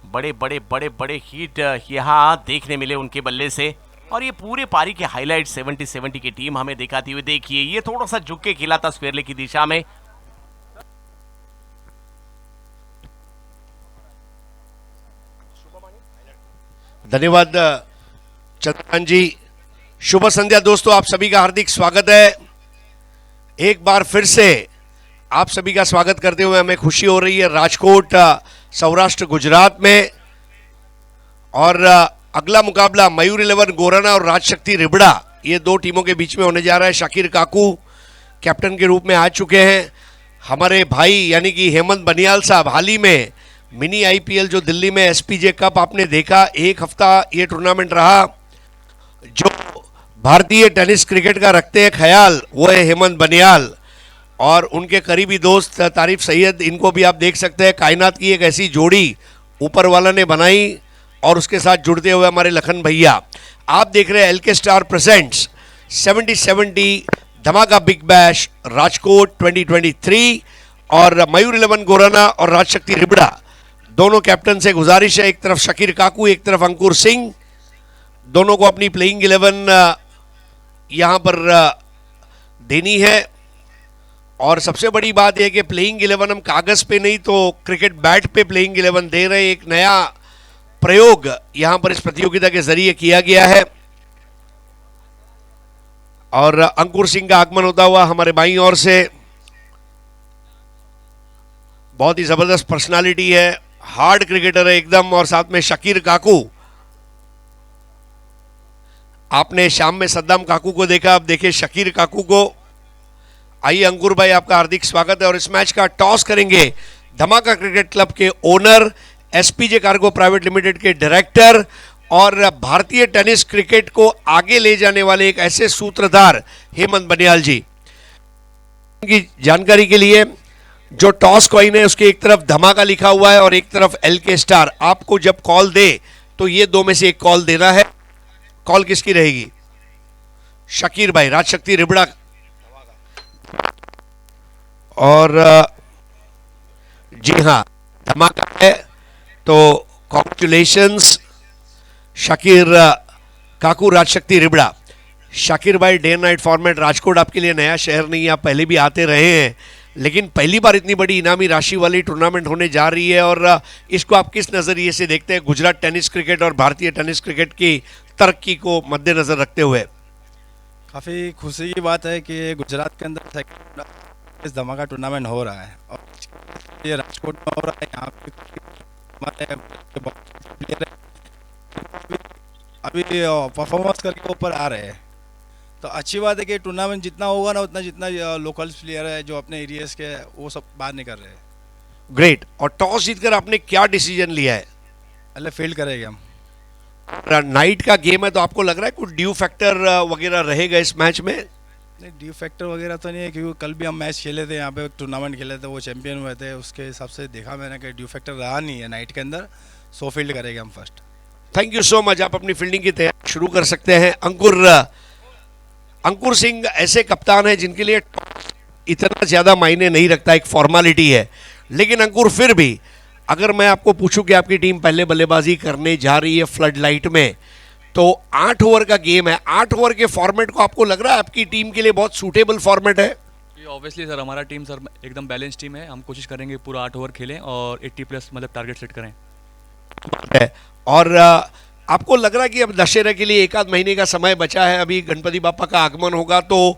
बड़े बड़े बड़े बड़े हिट यहां देखने मिले उनके बल्ले से। और ये पूरे पारी के हाईलाइट 70 की टीम हमें दिखाती हुई। देखिए ये थोड़ा सा झुक के खेला था स्क्वेयरले की दिशा में। धन्यवाद चंद्रकांत जी। शुभ संध्या दोस्तों, आप सभी का हार्दिक स्वागत है। एक बार फिर से आप सभी का स्वागत करते हुए हमें खुशी हो रही है राजकोट सौराष्ट्र गुजरात में। और अगला मुकाबला मयूर 11 गोराना और राजशक्ति रिबड़ा, ये दो टीमों के बीच में होने जा रहा है। शाकिर काकू कैप्टन के रूप में आ चुके हैं। हमारे भाई यानी कि हेमंत बनियाल साहब, हाल ही में मिनी आईपीएल जो दिल्ली में एसपीजे कप आपने देखा, एक हफ्ता ये टूर्नामेंट रहा। जो भारतीय टेनिस क्रिकेट का रखते हैं ख्याल, वो है हेमंत बनियाल और उनके करीबी दोस्त तारिफ सैयद। इनको भी आप देख सकते हैं। कायनात की एक ऐसी जोड़ी ऊपर वाला ने बनाई और उसके साथ जुड़ते हुए हमारे लखन भैया। आप देख रहे हैं एलके स्टार प्रेजेंट्स 70 धमाका बिग बैश राजकोट 2023। और मयूर 11 गोराना और राजशक्ति रिबड़ा दोनों कैप्टन से गुजारिश है, एक तरफ शकीर काकू, एक तरफ अंकुर सिंह, दोनों को अपनी प्लेइंग 11 यहां पर देनी है। और सबसे बड़ी बात यह कि प्लेइंग 11 हम कागज पे नहीं तो क्रिकेट बैट पे प्लेइंग 11 दे रहे हैं। एक नया प्रयोग यहां पर इस प्रतियोगिता के जरिए किया गया है। और अंकुर सिंह का आगमन होता हुआ हमारे बाईं ओर से, बहुत ही जबरदस्त पर्सनालिटी है, हार्ड क्रिकेटर है एकदम। और साथ में शकीर काकू, आपने शाम में सद्दाम काकू को देखा, अब देखिए शकीर काकू को। आइए अंकुर भाई, आपका हार्दिक स्वागत है। और इस मैच का टॉस करेंगे धमाका क्रिकेट क्लब के owner, SPJ cargo private limited के डायरेक्टर और भारतीय टेनिस क्रिकेट को आगे ले जाने वाले एक ऐसे सूत्रधार हेमंत बनियाल जी। उनकी जानकारी के लिए, जो टॉस कॉइन है उसके एक तरफ धमाका लिखा हुआ है और एक तरफ एलके स्टार। आपको जब कॉल दे तो ये दो में से एक कॉल देना है। कॉल किसकी रहेगी? शकीर भाई, राजशक्ति रिबड़ा। और जी हाँ, धमाका है तो कॉन्ग्रेचुलेशंस शकीर काकू, राजशक्ति रिबड़ा। शाकिर भाई, डे नाइट फॉर्मेट राजकोट आपके लिए नया शहर नहीं है, आप पहले भी आते रहे हैं, लेकिन पहली बार इतनी बड़ी इनामी राशि वाली टूर्नामेंट होने जा रही है। और इसको आप किस नज़रिए से देखते हैं गुजरात टेनिस क्रिकेट और भारतीय टेनिस क्रिकेट की तरक्की को मद्देनजर रखते हुए? काफ़ी खुशी की बात है कि गुजरात के अंदर इस धमाका टूर्नामेंट हो रहा है और ये राजकोट में हो रहा है। यहाँ पे हमारे प्लेयर अभी परफॉर्मेंस करके ऊपर आ रहे हैं, तो अच्छी बात है कि टूर्नामेंट जितना होगा ना उतना जितना लोकल प्लेयर है जो अपने एरियाज के, वो सब बाहर नहीं कर रहे हैं। ग्रेट। और टॉस जीतकर आपने क्या डिसीजन लिया है? अल्लाह फील्ड करेंगे हम। नाइट का गेम है तो आपको लग रहा है कुछ ड्यू फैक्टर वगैरह रहेगा इस मैच में? नहीं, ड्यू फैक्टर वगैरह तो नहीं है, क्योंकि कल भी हम मैच खेले थे, यहाँ पे टूर्नामेंट खेले थे, वो चैंपियन हुए थे, उसके हिसाब से देखा मैंने कि ड्यू फैक्टर रहा नहीं है नाइट के अंदर। सो फील्ड करेंगे हम first. Thank you so much. आप अपनी फील्डिंग की तैयारी शुरू कर सकते हैं। अंकुर सिंह ऐसे कप्तान हैं जिनके लिए इतना ज्यादा मायने नहीं रखता, एक फॉर्मेलिटी है। लेकिन अंकुर फिर भी अगर मैं आपको पूछूं कि आपकी टीम पहले बल्लेबाजी करने जा रही है फ्लड लाइट में, तो 8 ओवर का गेम है, 8 ओवर के फॉर्मेट को आपको लग रहा है आपकी टीम के लिए बहुत सूटेबल फॉर्मेट है? ऑब्वियसली सर, हमारा टीम सर एकदम बैलेंस टीम है। हम कोशिश करेंगे पूरा 8 ओवर खेलें और 80+ मतलब टारगेट सेट करें। है। और आपको लग रहा है कि अब दशहरा के लिए 1 आध महीने का समय बचा है, अभी गणपति बापा का आगमन होगा, तो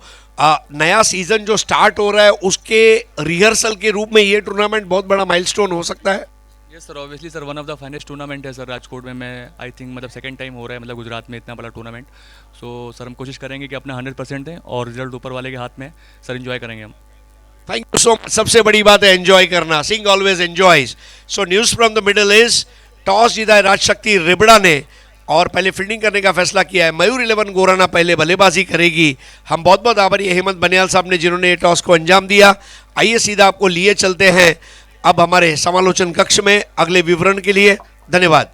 नया सीजन जो स्टार्ट हो रहा है उसके रिहर्सल के रूप में ये टूर्नामेंट बहुत बड़ा माइलस्टोन हो सकता है? Yes sir, obviously sir, one of the finest tournament है सर राजकोट में। मैं आई थिंक मतलब सेकंड टाइम हो रहा है मतलब गुजरात में इतना बड़ा टूर्नामेंट। सो सर हम कोशिश करेंगे कि अपना 100% दें और रिजल्ट ऊपर वाले के हाथ में। सर एंजॉय करेंगे हम। Thank you so much. सबसे बड़ी बात है एंजॉय करना। Singh always enjoys. So news from the middle is toss जीता है राजशक्ति रिबड़ा ने और पहले फील्डिंग करने का फैसला किया है। मयूर 11 गोराना पहले बल्लेबाजी करेगी। हम बहुत बहुत आभारी है हेमंत बनियाल साहब ने जिन्होंने ये टॉस को अंजाम दिया। आइए सीधा आपको लिए चलते हैं अब हमारे समालोचन कक्ष में अगले विवरण के लिए। धन्यवाद।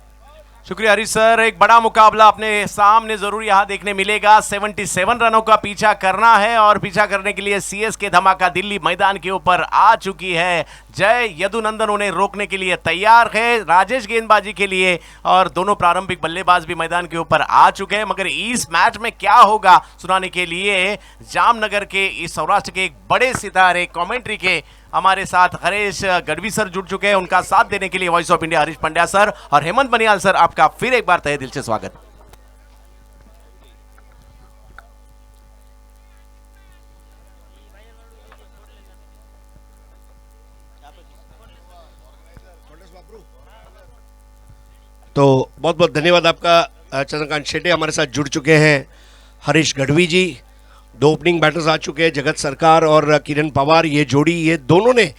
शुक्रिया हरीश सर। एक बड़ा मुकाबला अपने सामने जरूर यहाँ देखने मिलेगा। 77 रनों का पीछा करना है और पीछा करने के लिए सीएसके धमाका दिल्ली मैदान के ऊपर आ चुकी है। जय यदुनंदन उन्हें रोकने के लिए तैयार है राजेश गेंदबाजी के लिए और दोनों प्रारंभिक बल्लेबाज भी मैदान के ऊपर आ चुके हैं। मगर इस मैच में क्या होगा सुनाने के लिए जामनगर के इस सौराष्ट्र के एक बड़े सितारे कमेंट्री के हमारे साथ हरीश गढ़वी सर जुड़ चुके हैं। उनका साथ देने के लिए voice of India Harish Pandya sir और हेमंत बनियाल सर, आपका फिर एक बार तहे दिल से स्वागत। तो बहुत बहुत धन्यवाद आपका। चंद्रकांत शेटे हमारे साथ जुड़ चुके हैं। हरीश गढ़वी जी, 2 ओपनिंग बैटर्स आ चुके हैं, जगत सरकार और किरण पवार। ये जोड़ी, ये दोनों ने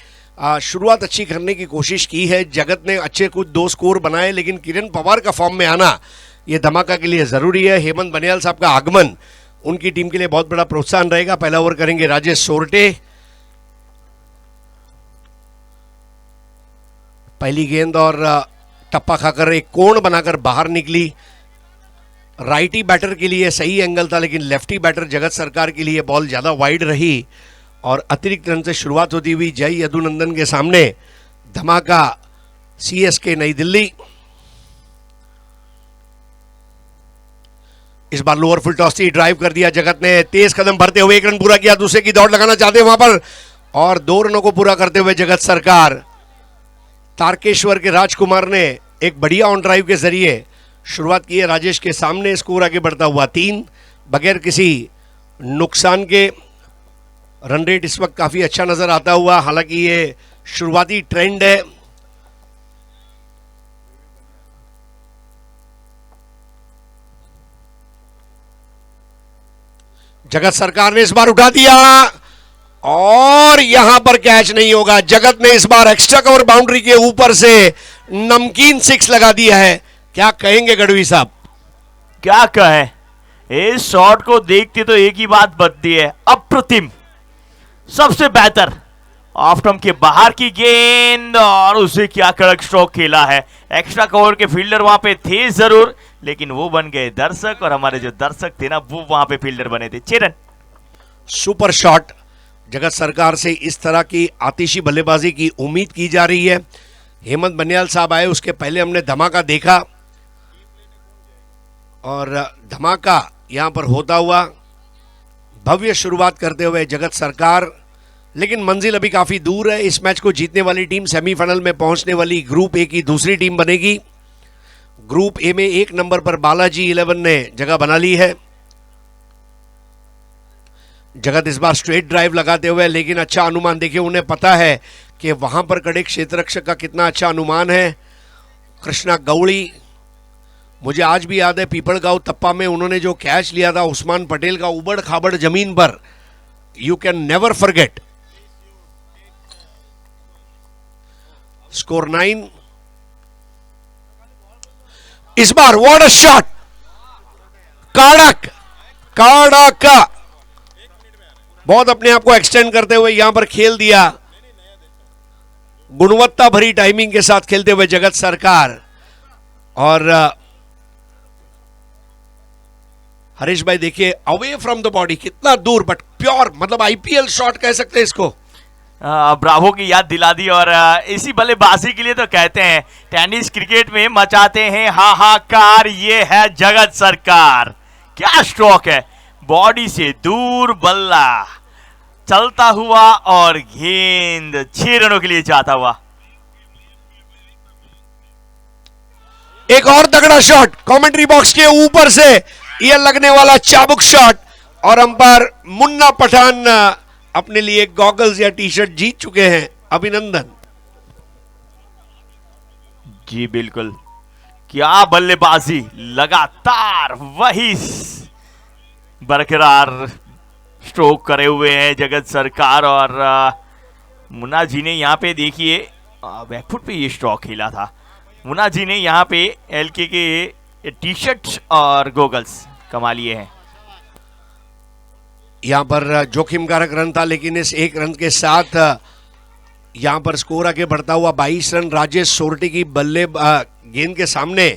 शुरुआत अच्छी करने की कोशिश की है। जगत ने अच्छे कुछ 2 स्कोर बनाए, लेकिन किरण पवार का फॉर्म में आना ये धमाका के लिए ज़रूरी है। हेमंत बनियाल साहब का आगमन उनकी टीम के लिए बहुत बड़ा प्रोत्साहन रहेगा। पहला ओवर करेंगे राजेश सोरटे। पहली गेंद और टप्पा खाकर एक कोण बनाकर बाहर निकली। राइटी बैटर के लिए सही एंगल था, लेकिन लेफ्टी बैटर जगत सरकार के लिए बॉल ज़्यादा वाइड रही और अतिरिक्त रन से शुरुआत होती हुई जय यदुनंदन के सामने धमाका सीएसके नई दिल्ली। इस बार लोअर फुल टॉस से ड्राइव कर दिया जगत ने, तेज कदम भरते हुए 1 रन पूरा किया। दूसरे की दौड़ लगाना चाहते वहां पर और 2 रनों को पूरा करते हुए जगत सरकार। तारकेश्वर के राजकुमार ने एक बढ़िया ऑन ड्राइव के जरिए शुरुआत की है राजेश के सामने। स्कोर आगे बढ़ता हुआ 3 बगैर किसी नुकसान के। रन रेट इस वक्त काफी अच्छा नजर आता हुआ, हालांकि ये शुरुआती ट्रेंड है। जगत सरकार ने इस बार उठा दिया और यहां पर कैच नहीं होगा। जगत ने इस बार एक्स्ट्रा कवर बाउंड्री के ऊपर से नमकीन 6 लगा दिया है। क्या कहेंगे गढ़वी साहब? क्या कहें, इस शॉट को देखते तो एक ही बात बनती है, अप्रतिम, सबसे बेहतर। ऑफ स्टंप के बाहर की गेंद और उसे क्या कड़क स्ट्रोक खेला है। एक्स्ट्रा कवर के फील्डर वहां पे थे जरूर, लेकिन वो बन गए दर्शक और हमारे जो दर्शक थे ना वो वहां पे फील्डर बने थे। 6 रन। Super shot. जगत सरकार से इस तरह की आतिशी बल्लेबाजी की उम्मीद की जा रही है। हेमंत बनियाल साहब आए उसके पहले हमने धमाका देखा और धमाका यहां पर होता हुआ भव्य शुरुआत करते हुए जगत सरकार, लेकिन मंजिल अभी काफी दूर है। इस मैच को जीतने वाली टीम सेमीफाइनल में पहुंचने वाली ग्रुप ए की दूसरी टीम बनेगी। ग्रुप ए में 1 नंबर पर बालाजी 11 ने जगह बना ली है। जगत इस बार स्ट्रेट ड्राइव लगाते हुए, लेकिन अच्छा अनुमान देखिए, उन्हें पता है कि वहां पर कड़े क्षेत्र रक्षक का कितना अच्छा अनुमान है। कृष्णा गौड़ी, मुझे आज भी याद है पीपलगांव तप्पा में उन्होंने जो कैच लिया था उस्मान पटेल का उबड़ खाबड़ जमीन पर, you can never forget. Score 9। इस बार व्हाट अ शॉट, कड़क बहुत अपने आप को एक्सटेंड करते हुए यहां पर खेल दिया। गुणवत्ता भरी टाइमिंग के साथ खेलते हुए जगत सरकार और हरीश भाई देखिए, अवे फ्रॉम द बॉडी, कितना दूर, बट प्योर, मतलब आईपीएल शॉट कह सकते हैं इसको। ब्रावो की याद दिला दी। और इसी बल्लेबाजी के लिए तो कहते हैं टेनिस क्रिकेट में मचाते हैं हाहाकार, ये है जगत सरकार। क्या स्ट्रोक है, बॉडी से दूर बल्ला चलता हुआ और गेंद 6 रनों के लिए जाता हुआ। एक और तगड़ा शॉट, कमेंट्री बॉक्स के ऊपर से यह लगने वाला चाबुक शॉट, और अंपायर मुन्ना पठान अपने लिए गॉगल्स या टी शर्ट जीत चुके हैं। अभिनंदन। जी बिल्कुल, क्या बल्लेबाजी, लगातार वही बरकरार स्ट्रोक करे हुए हैं जगत सरकार। और मुन्ना जी ने यहाँ पे देखिए बैकफुट पे ये स्ट्रोक खेला था। मुन्ना जी ने यहाँ पे एलके के टी शर्ट और गोगल्स कमा लिए हैं। यहां पर जोखिम कारक रन था, लेकिन इस एक रन के साथ यहां पर स्कोर आगे बढ़ता हुआ 22 रन। राजेश सोरटी की गेंद के सामने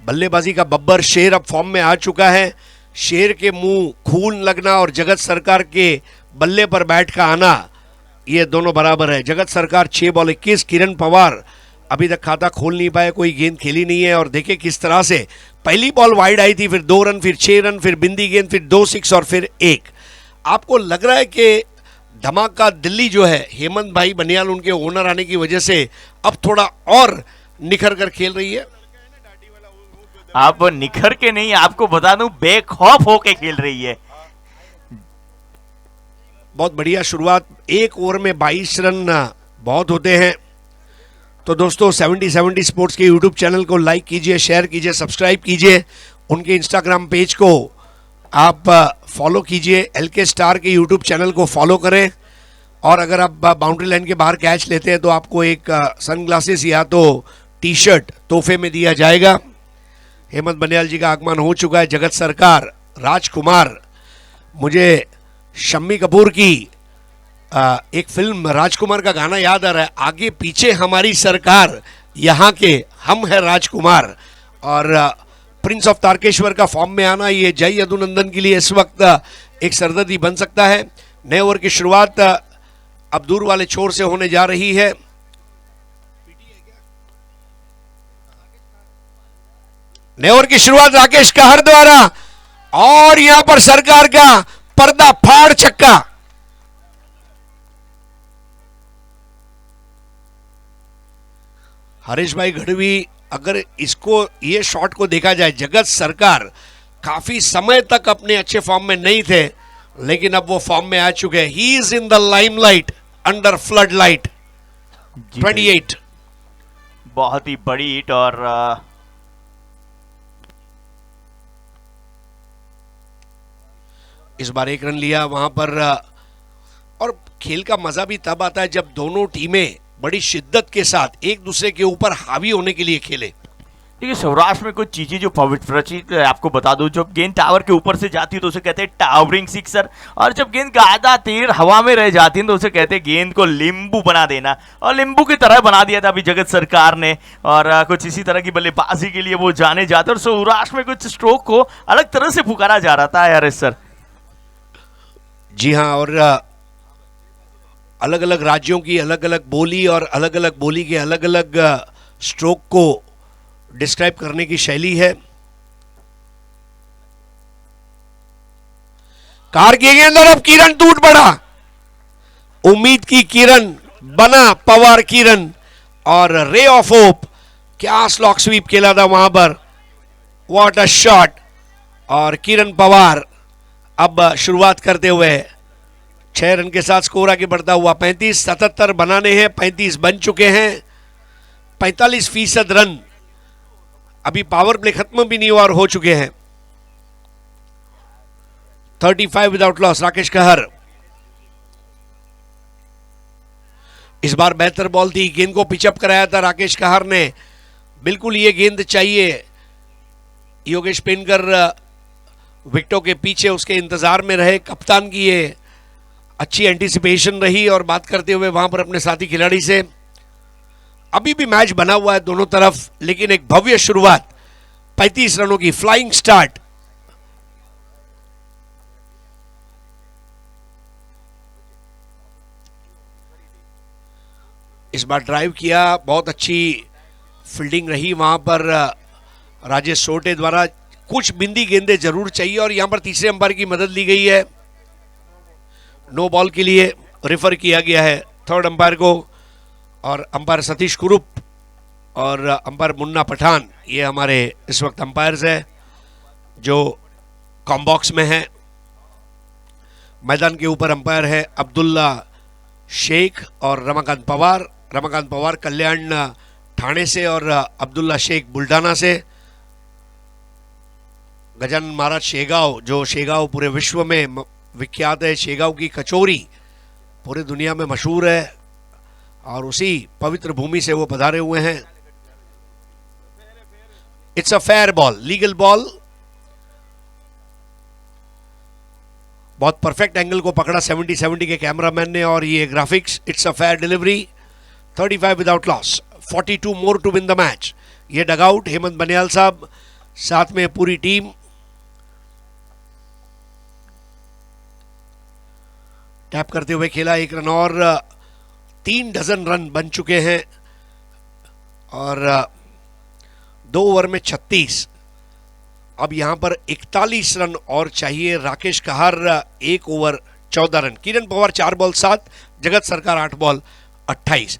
बल्लेबाजी का बब्बर शेर अब फॉर्म में आ चुका है। शेर के मुंह खून लगना और जगत सरकार के बल्ले पर बैट का आना, ये दोनों बराबर है। जगत सरकार 6 बॉल 21, किरण पवार अभी तक खाता खोल नहीं पाए, कोई गेंद खेली नहीं है। और देखिए किस तरह से पहली बॉल वाइड आई थी, फिर 2 रन, फिर 6 रन, फिर बिंदी गेंद, फिर 2 6 और फिर 1। आपको लग रहा है कि धमाका दिल्ली जो है, हेमंत भाई बनियाल उनके ओनर आने की वजह से अब थोड़ा और निखर कर खेल रही है? आप निखर के नहीं, आपको बता दूं बेखौफ होके खेल रही है। बहुत बढ़िया शुरुआत, एक ओवर में 22 रन बहुत होते हैं। तो दोस्तों 70 स्पोर्ट्स के यूट्यूब चैनल को लाइक कीजिए, शेयर कीजिए, सब्सक्राइब कीजिए। उनके इंस्टाग्राम पेज को आप फॉलो कीजिए, एलके स्टार के यूट्यूब चैनल को फॉलो करें। और अगर आप बाउंड्री लाइन के बाहर कैच लेते हैं तो आपको एक सनग्लासेस या तो टी शर्ट तोहफे में दिया जाएगा। हेमंत बनियाल जी का आगमन हो चुका है। जगत सरकार, राजकुमार, मुझे शम्मी कपूर की एक फिल्म राजकुमार का गाना याद आ रहा है, आगे पीछे हमारी सरकार, यहाँ के हम है राजकुमार। और प्रिंस ऑफ तारकेश्वर का फॉर्म में आना, ये जय यदुनंदन के लिए इस वक्त एक सरदर्दी बन सकता है। नए ओवर की शुरुआत अब दूर वाले छोर से होने जा रही है। नए ओवर की शुरुआत राकेश कहर द्वारा, और यहां पर सरकार का पर्दा फाड़ छक्का। हरीश भाई गढ़वी, अगर इसको ये शॉट को देखा जाए, जगत सरकार काफी समय तक अपने अच्छे फॉर्म में नहीं थे, लेकिन अब वो फॉर्म में आ चुके हैं। He is in the limelight under flood light. 28 बहुत ही बड़ी हिट। और इस बार 1 रन लिया वहां पर। और खेल का मजा भी तब आता है जब दोनों टीमें बड़ी शिद्दत के साथ एक दूसरे के ऊपर हावी होने के लिए खेले। देखिए सौराष्ट्र में कुछ चीजें जो प्रचलित है, आपको बता दूं, जब गेंद टावर के ऊपर से जाती है तो उसे कहते हैं टावरिंग सिक्सर, और जब गेंद ज्यादा देर हवा में रह जाती है तो उसे कहते हैं गेंद को लींबू बना देना। और लींबू की तरह बना दिया था अभी जगत सरकार ने। और कुछ इसी तरह की बल्लेबाजी के लिए वो जाने जाते। और सौराष्ट्र में कुछ स्ट्रोक को अलग तरह से पुकारा जा रहा था यार सर। जी हाँ, और अलग अलग राज्यों की अलग अलग बोली और अलग अलग बोली के अलग अलग स्ट्रोक को डिस्क्राइब करने की शैली है। कार की गेंद और अब किरण टूट पड़ा। उम्मीद की किरण बना पवार किरण, और रे ऑफ होप, क्या स्लॉक स्वीप खेला था वहां पर। What a shot. और किरण पवार अब शुरुआत करते हुए 6 रन के साथ स्कोर आगे बढ़ता हुआ 35, 77 बनाने हैं, 35 बन चुके हैं। 45% रन, अभी पावर प्ले खत्म भी नहीं हुआ और हो चुके हैं। 35 विदाउट लॉस। राकेश कहर, इस बार बेहतर बॉल थी, गेंद को पिचअप कराया था राकेश कहर ने। बिल्कुल ये गेंद चाहिए। योगेश पेनकर विकेटों के पीछे उसके इंतजार में रहे। कप्तान की ये अच्छी एंटीसिपेशन रही। और बात करते हुए वहां पर अपने साथी खिलाड़ी से, अभी भी मैच बना हुआ है दोनों तरफ, लेकिन एक भव्य शुरुआत, 35 रनों की फ्लाइंग स्टार्ट। इस बार ड्राइव किया, बहुत अच्छी फील्डिंग रही वहां पर राजेश सोटे द्वारा। कुछ बिंदी गेंदें जरूर चाहिए और यहां पर तीसरे अंपायर की मदद ली गई है। नो बॉल के लिए रेफर किया गया है थर्ड अंपायर को, और अंपायर सतीश कुरुप और अंपायर मुन्ना पठान ये हमारे इस वक्त अंपायर्स है जो कॉम्बॉक्स में है। मैदान के ऊपर अंपायर है अब्दुल्ला शेख और रमाकांत पवार। रमाकांत पवार कल्याण ठाणे से और अब्दुल्ला शेख बुल्ढाना से। गजानन महाराज शेगांव, जो शेगांव पूरे विश्व में विख्यात है, शेगांव की कचौरी पूरी दुनिया में मशहूर है और उसी पवित्र भूमि से वो पधारे हुए हैं। It's a fair ball, legal ball. बहुत परफेक्ट एंगल को पकड़ा 70-70 के कैमरामैन ने और ये graphics. It's a fair delivery, 35 without loss, 42 more to win the match. ये डगआउट हेमंत बनियाल साहब, साथ में पूरी टीम। टैप करते हुए खेला 1 रन और 3 डजन रन बन चुके हैं और 2 ओवर में 36। अब यहां पर 41 रन और चाहिए। राकेश कहार 1 ओवर 14 रन। किरण पवार 4 बॉल 7, जगत सरकार 8 बॉल 28।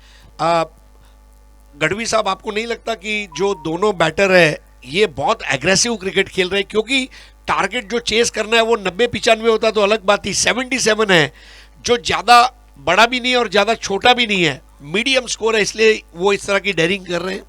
गढ़वी साहब, आपको नहीं लगता कि जो दोनों बैटर है ये बहुत एग्रेसिव क्रिकेट खेल रहे हैं? क्योंकि टारगेट जो चेस करना है वो 90-95 होता तो अलग बात थी, 77 है जो ज्यादा बड़ा भी नहीं है और ज्यादा छोटा भी नहीं है, मीडियम स्कोर है, इसलिए वो इस तरह की डेयरिंग कर रहे हैं।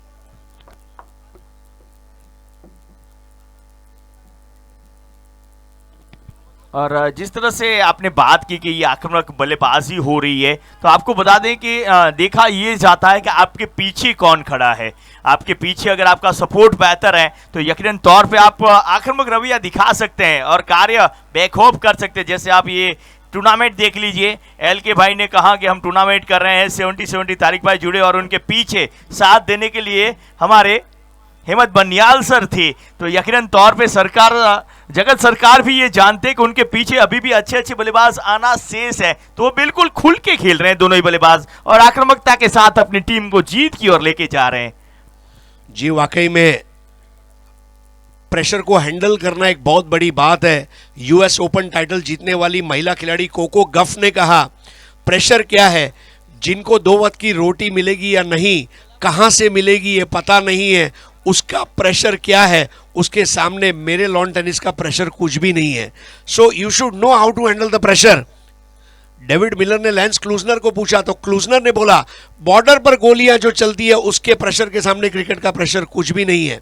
और जिस तरह से आपने बात की कि ये आक्रामक बल्लेबाजी हो रही है, तो आपको बता दें कि देखा ये जाता है कि आपके पीछे कौन खड़ा है। आपके पीछे अगर आपका सपोर्ट बेहतर है तो यकीनन तौर पे आप आक्रामक रवैया दिखा सकते हैं और कार्य बेखौफ कर सकते हैं। जैसे आप ये टूर्नामेंट देख लीजिए, एल के भाई ने कहा कि हम टूर्नामेंट कर रहे हैं, 70 तारिक भाई जुड़े और उनके पीछे साथ देने के लिए हमारे हेमंत बनियाल सर थे। तो यकीनन तौर पे सरकार, जगत सरकार भी ये जानते हैं कि उनके पीछे अभी भी अच्छे अच्छे बल्लेबाज आना शेष है, तो वो बिल्कुल खुल के खेल रहे हैं दोनों ही बल्लेबाज और आक्रामकता के साथ अपनी टीम को जीत की ओर लेके जा रहे हैं। जी वाकई में प्रेशर को हैंडल करना एक बहुत बड़ी बात है। यूएस ओपन टाइटल जीतने वाली महिला खिलाड़ी कोको गफ ने कहा, प्रेशर क्या है, जिनको 2 वक्त की रोटी मिलेगी या नहीं, कहां से मिलेगी ये पता नहीं है, उसका प्रेशर क्या है, उसके सामने मेरे लॉन टेनिस का प्रेशर कुछ भी नहीं है। So you should know how to handle the pressure. David Miller ने लैंस क्लूजनर को पूछा तो क्लूजनर ने बोला बॉर्डर पर गोलियां जो चलती है उसके प्रेशर के सामने क्रिकेट का प्रेशर कुछ भी नहीं है।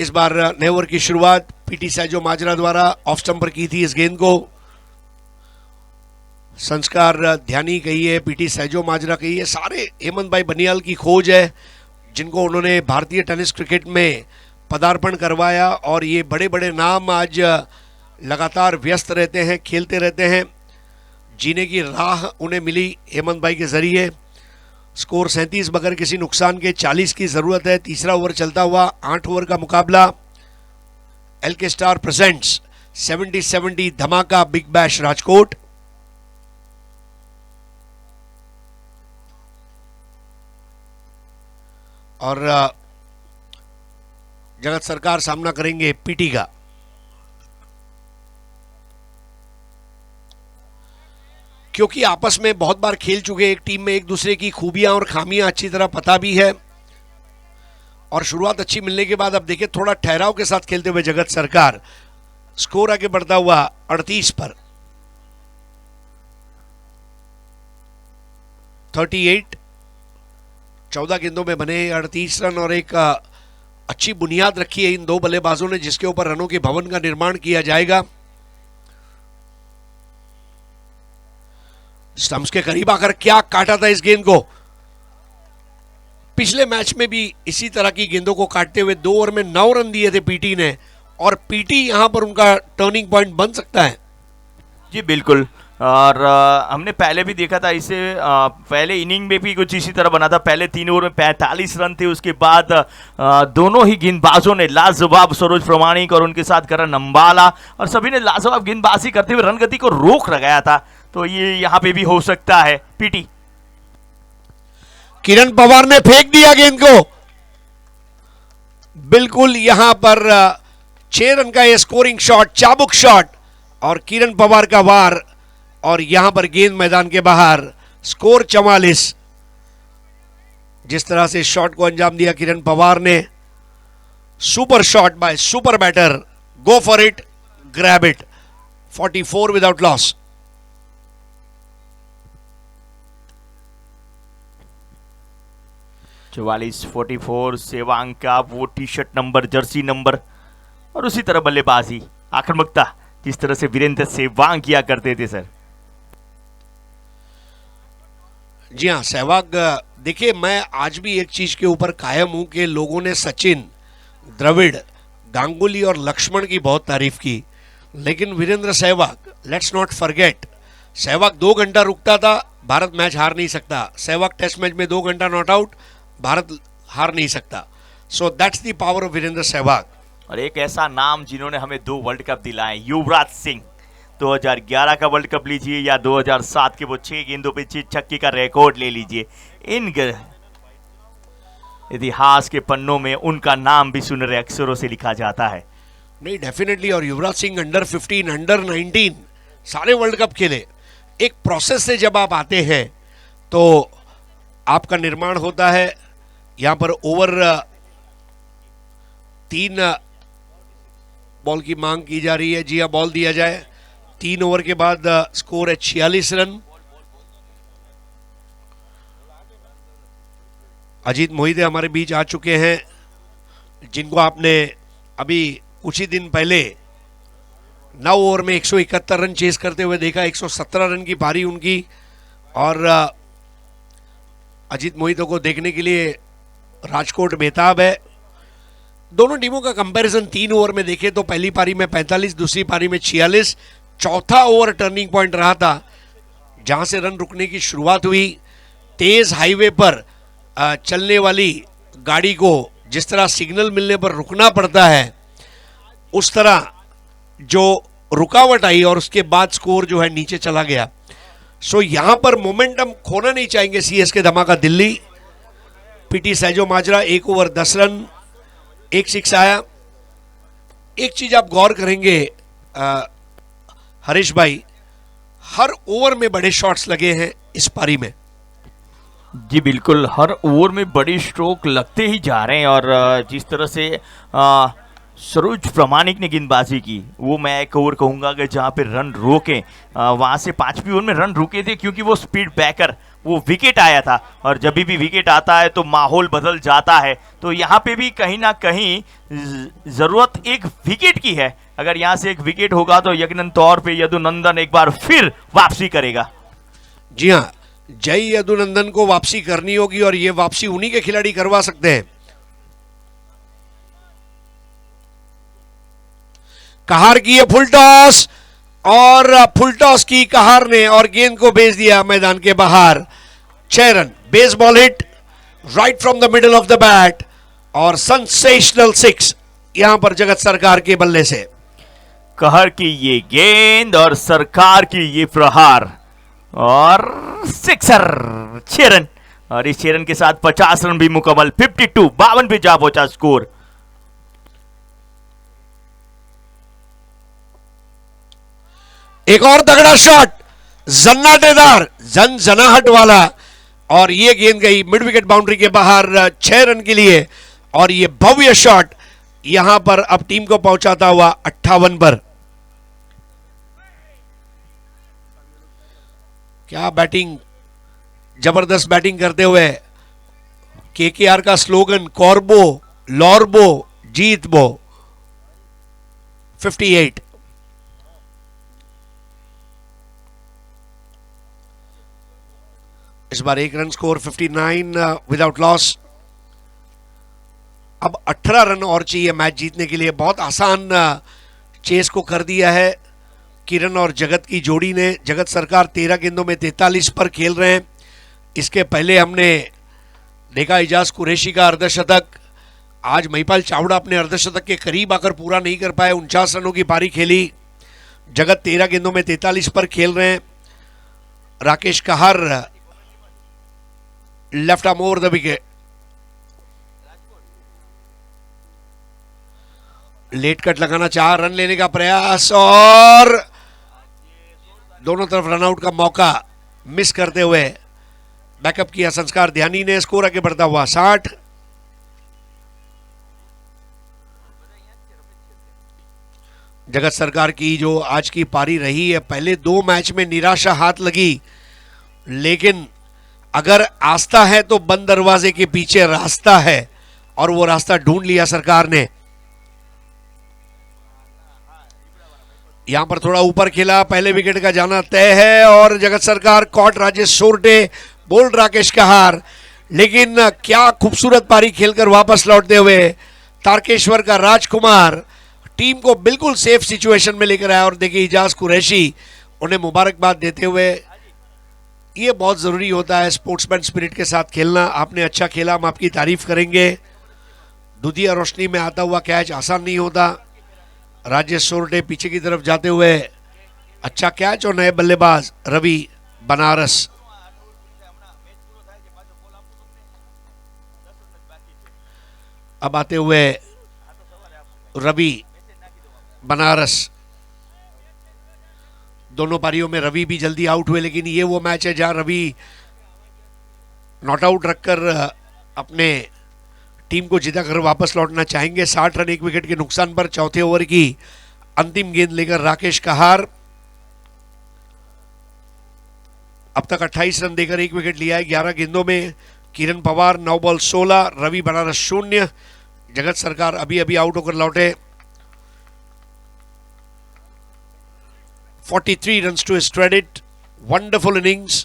इस बार नए ओवर की शुरुआत पीटी सैजो माजरा द्वारा ऑफ स्टंपर की थी। इस गेंद को संस्कार ध्यानी कहिए, पीटी सैजो माजरा कहिए, सारे हेमंत भाई बनियाल की खोज है जिनको उन्होंने भारतीय टेनिस क्रिकेट में पदार्पण करवाया और ये बड़े बड़े नाम आज लगातार व्यस्त रहते हैं, खेलते रहते हैं। जीने की राह उन्हें मिली हेमंत भाई के जरिए। स्कोर 37 बगैर किसी नुकसान के 40 की जरूरत है। तीसरा ओवर चलता हुआ 8 ओवर का मुकाबला। एलके स्टार प्रेजेंट्स 70-70 धमाका बिग बैश राजकोट। और जगत सरकार सामना करेंगे पीटी का। क्योंकि आपस में बहुत बार खेल चुके एक टीम में, एक दूसरे की खूबियां और खामियां अच्छी तरह पता भी है और शुरुआत अच्छी मिलने के बाद अब देखिए थोड़ा ठहराव के साथ खेलते हुए जगत सरकार। स्कोर आगे बढ़ता हुआ 38 पर। 38, 14 गेंदों में बने 38 रन और एक अच्छी बुनियाद रखी है इन दो बल्लेबाजों ने जिसके ऊपर रनों के भवन का निर्माण किया जाएगा। स्टंप्स के करीब आकर क्या काटा था इस गेंद को। पिछले मैच में भी इसी तरह की गेंदों को काटते हुए 2 ओवर में 9 रन दिए थे पीटी ने और पीटी यहां पर उनका टर्निंग पॉइंट बन सकता है। जी बिल्कुल। और हमने पहले भी देखा था इसे, पहले इनिंग में भी कुछ इसी तरह बना था। पहले 3 ओवर में 45 रन थे, उसके बाद दोनों ही गेंदबाजों ने लाजवाब, सरोज प्रमाणिक और उनके साथ करण अंबाला और सभी ने लाजवाब गेंदबाजी करते हुए रन गति को रोक लगाया था। तो ये यहाँ पे भी हो सकता है। पीटी किरण पवार ने फेंक दिया गेंद को, बिल्कुल यहां पर 6 रन का ये स्कोरिंग शॉट, चाबुक शॉट और किरण पवार का वार, और यहां पर गेंद मैदान के बाहर। स्कोर 44। जिस तरह से शॉट को अंजाम दिया किरण पवार ने, super shot by super batter, go for it, grab it, 44 without loss. चौवालीस 44 सेवांग का वो T shirt number, jersey number, और उसी तरह बल्लेबाजी, आक्रामकता जिस तरह से वीरेंद्र सेवांग किया करते थे सर। जी हाँ सहवाग, देखिए मैं आज भी एक चीज के ऊपर कायम हूं कि लोगों ने सचिन, द्रविड़, गांगुली और लक्ष्मण की बहुत तारीफ की, लेकिन Virender Sehwag, let's not forget, Sehwag 2 घंटा रुकता था, भारत मैच हार नहीं सकता। सहवाग टेस्ट मैच में 2 घंटा नॉट आउट, भारत हार नहीं सकता। So that's the power of Virender Sehwag. और एक ऐसा नाम जिन्होंने हमें 2 वर्ल्ड कप दिलाए, युवराज सिंह, 2011 का वर्ल्ड कप लीजिए या 2007 के वो 6 गेंदों पे 6 छक्के का रिकॉर्ड ले लीजिए, इन इतिहास के पन्नों में उनका नाम भी सुनहरे अक्षरों से लिखा जाता है। नहीं डेफिनेटली, और युवराज सिंह अंडर 15, अंडर 19 सारे वर्ल्ड कप खेले। एक प्रोसेस से जब आप आते हैं तो आपका निर्माण होता है। यहां पर ओवर 3 बॉल की मांग की जा रही है। जी हाँ, बॉल दिया जाए। 3 ओवर के बाद स्कोर है 46 रन। अजीत मोहिते हमारे बीच आ चुके हैं, जिनको आपने अभी कुछ ही दिन पहले 9 ओवर में 171 रन चेस करते हुए देखा। 117 रन की पारी उनकी, और अजीत मोहिते को देखने के लिए राजकोट बेताब है। दोनों टीमों का कंपैरिजन 3 ओवर में देखें तो पहली पारी में 45, दूसरी पारी में 46। चौथा ओवर टर्निंग पॉइंट रहा था, जहां से रन रुकने की शुरुआत हुई। तेज हाईवे पर चलने वाली गाड़ी को जिस तरह सिग्नल मिलने पर रुकना पड़ता है, उस तरह जो रुकावट आई और उसके बाद स्कोर जो है नीचे चला गया। सो यहां पर मोमेंटम खोना नहीं चाहेंगे सीएसके धमाका दिल्ली। पीटी सैजो माजरा 1 ओवर 10 रन, 1 6 आया। एक चीज आप गौर करेंगे हरीश भाई, हर ओवर में बड़े शॉट्स लगे हैं इस पारी में। जी बिल्कुल, हर ओवर में बड़ी स्ट्रोक लगते ही जा रहे हैं। और जिस तरह से सरोज प्रामाणिक ने गेंदबाजी की, वो मैं एक ओवर कहूँगा कि जहाँ पे रन रोके, वहाँ से 5वीं ओवर में रन रुके थे क्योंकि वो स्पीड बैकर, वो विकेट आया था। और जब भी विकेट आता है तो माहौल बदल जाता है। तो यहाँ पे भी कहीं ना कहीं ज़रूरत एक विकेट की है। अगर यहाँ से एक विकेट होगा तो यकीनन तौर पे यदुनंदन एक बार फिर वापसी करेगा। जी हाँ, जय यदुनंदन को वापसी करनी होगी, और ये वापसी उन्हीं के खिलाड़ी करवा सकते हैं। कहार की ये फुल टॉस, और फुल टॉस की कहार ने और गेंद को भेज दिया मैदान के बाहर। 6 run, baseball hit right from the middle of the bat, और सेंसेशनल 6 यहां पर जगत सरकार के बल्ले से। कहर की ये गेंद और सरकार की ये प्रहार, और सिक्सर, 6 रन, और इस 6 रन के साथ 50 रन भी मुकम्मल। 52, 52 पे जा पहुंचा स्कोर। एक और तगड़ा शॉट, जन्नाटेदार, जनाहट वाला, और ये गेंद गई मिड विकेट बाउंड्री के बाहर 6 रन के लिए। और ये भव्य शॉट यहां पर अब टीम को पहुंचाता हुआ 58 पर। क्या बैटिंग, जबरदस्त बैटिंग करते हुए केकेआर का स्लोगन कॉर्बो लॉर्बो जीत बो। 58। इस बार 1 रन स्कोर, 59 विदाउट लॉस। अब 18 रन और चाहिए मैच जीतने के लिए। बहुत आसान चेस को कर दिया है किरण और जगत की जोड़ी ने। जगत सरकार 13 गेंदों में 43 पर खेल रहे हैं। इसके पहले हमने देखा इजाज कुरैशी का अर्धशतक। आज महिपाल चावड़ा अपने अर्धशतक के करीब आकर पूरा नहीं कर पाए, 49 रनों की पारी खेली। जगत 13 गेंदों में 43 पर खेल रहे हैं। Rakesh Kahar left arm over the wicket. Late cut लगाना चाह, रन लेने का प्रयास और दोनों तरफ रनआउट का मौका मिस करते हुए बैकअप किया संस्कार ध्यानी ने। स्कोर आगे बढ़ता हुआ 60। जगत सरकार की जो आज की पारी रही है, पहले 2 मैच में निराशा हाथ लगी, लेकिन अगर आस्था है तो बंद दरवाजे के पीछे रास्ता है और वो रास्ता ढूंढ लिया सरकार ने। यहां पर थोड़ा ऊपर खेला, पहले विकेट का जाना तय है और जगत सरकार कॉट राजेश सोरटे, बोल्ड राकेश कहार, लेकिन क्या खूबसूरत पारी खेलकर वापस लौटते हुए तारकेश्वर का राजकुमार टीम को बिल्कुल सेफ सिचुएशन में लेकर आया। और देखिए इजाज कुरैशी उन्हें मुबारकबाद देते हुए, ये बहुत जरूरी होता है स्पोर्ट्समैन स्पिरिट के साथ खेलना। आपने अच्छा खेला, हम आपकी तारीफ करेंगे। दुधिया रोशनी में आता हुआ कैच आसान नहीं होता। राजेश सोरटे पीछे की तरफ जाते हुए अच्छा कैच और नए बल्लेबाज रवि बनारस। अब आते हुए रवि बनारस। दोनों पारियों में रवि भी जल्दी आउट हुए, लेकिन ये वो मैच है जहां रवि नॉट आउट रखकर अपने टीम को जिताकर वापस लौटना चाहेंगे। 60 रन 1 विकेट के नुकसान पर चौथे ओवर की अंतिम गेंद लेकर राकेश कहार। अब तक 28 रन देकर 1 विकेट लिया है 11 गेंदों में। किरण पवार 9 बॉल 16, रवि बनारस 0। जगत सरकार अभी अभी आउट होकर लौटे। 43 runs to his credit. Wonderful innings.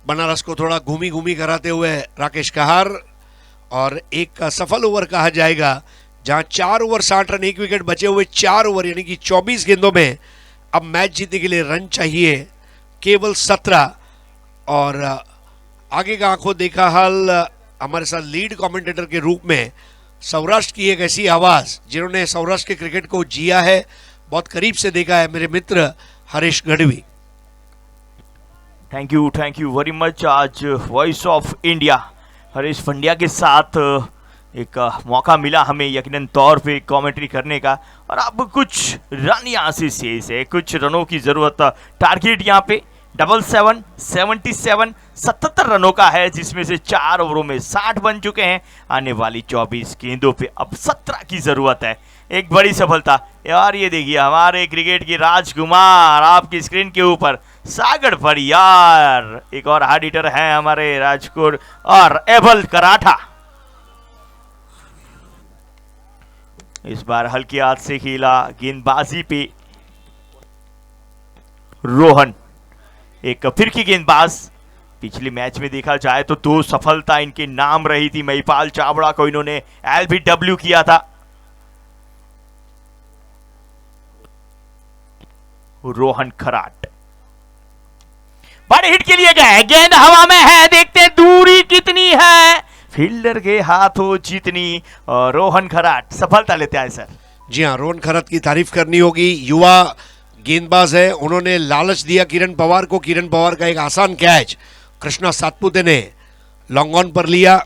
Banaras को थोड़ा घूमी घूमी कराते हुए राकेश कहार, और एक सफल ओवर कहा जाएगा जहां 4 ओवर 60 रन 1 विकेट बचे हुए 4 ओवर यानी कि 24 गेंदों में अब मैच जीतने के लिए रन चाहिए केवल 17। और आगे का आंखों देखा हाल हमारे साथ लीड कमेंटेटर के रूप में सौराष्ट्र की एक ऐसी आवाज जिन्होंने सौराष्ट्र के क्रिकेट को जिया है, बहुत करीब से देखा है, मेरे मित्र Harish Gadhvi. Thank you very much. आज voice of India Harish Pandya के साथ एक मौका मिला हमें यकीनन तौर पे कमेंट्री करने का, और अब कुछ रन यहाँ से शेष है, कुछ रनों की जरूरत। टारगेट यहाँ पे 77, 77, 77 रनों का है, जिसमें से 4 ओवरों में 60 बन चुके हैं। आने वाली 24 गेंदों पे अब 17 की जरूरत है। एक बड़ी सफलता यार। ये देखिए हमारे क्रिकेट के राजकुमार आपकी स्क्रीन के ऊपर सागर पर यार, एक और हार्ड हिटर है हमारे राजकोट और एबल कराठा। इस बार हल्के हाथ से खेला, गेंदबाजी पे रोहन एक फिरकी गेंदबाज। पिछले मैच में देखा जाए तो 2 सफलता इनके नाम रही थी। महिपाल चावड़ा को इन्होंने LBW किया था। रोहन खराट बड़े हिट के लिए गए, गेंद हवा में है, देखते हैं दूरी कितनी है, फील्डर के हाथों जितनी। और रोहन खराट सफलता लेते हैं सर। जी हाँ, रोहन खराट की तारीफ करनी होगी। युवा गेंदबाज है, उन्होंने लालच दिया किरण पवार को। किरण पवार का एक आसान कैच कृष्णा सातपुते ने लॉन्ग ऑन पर लिया।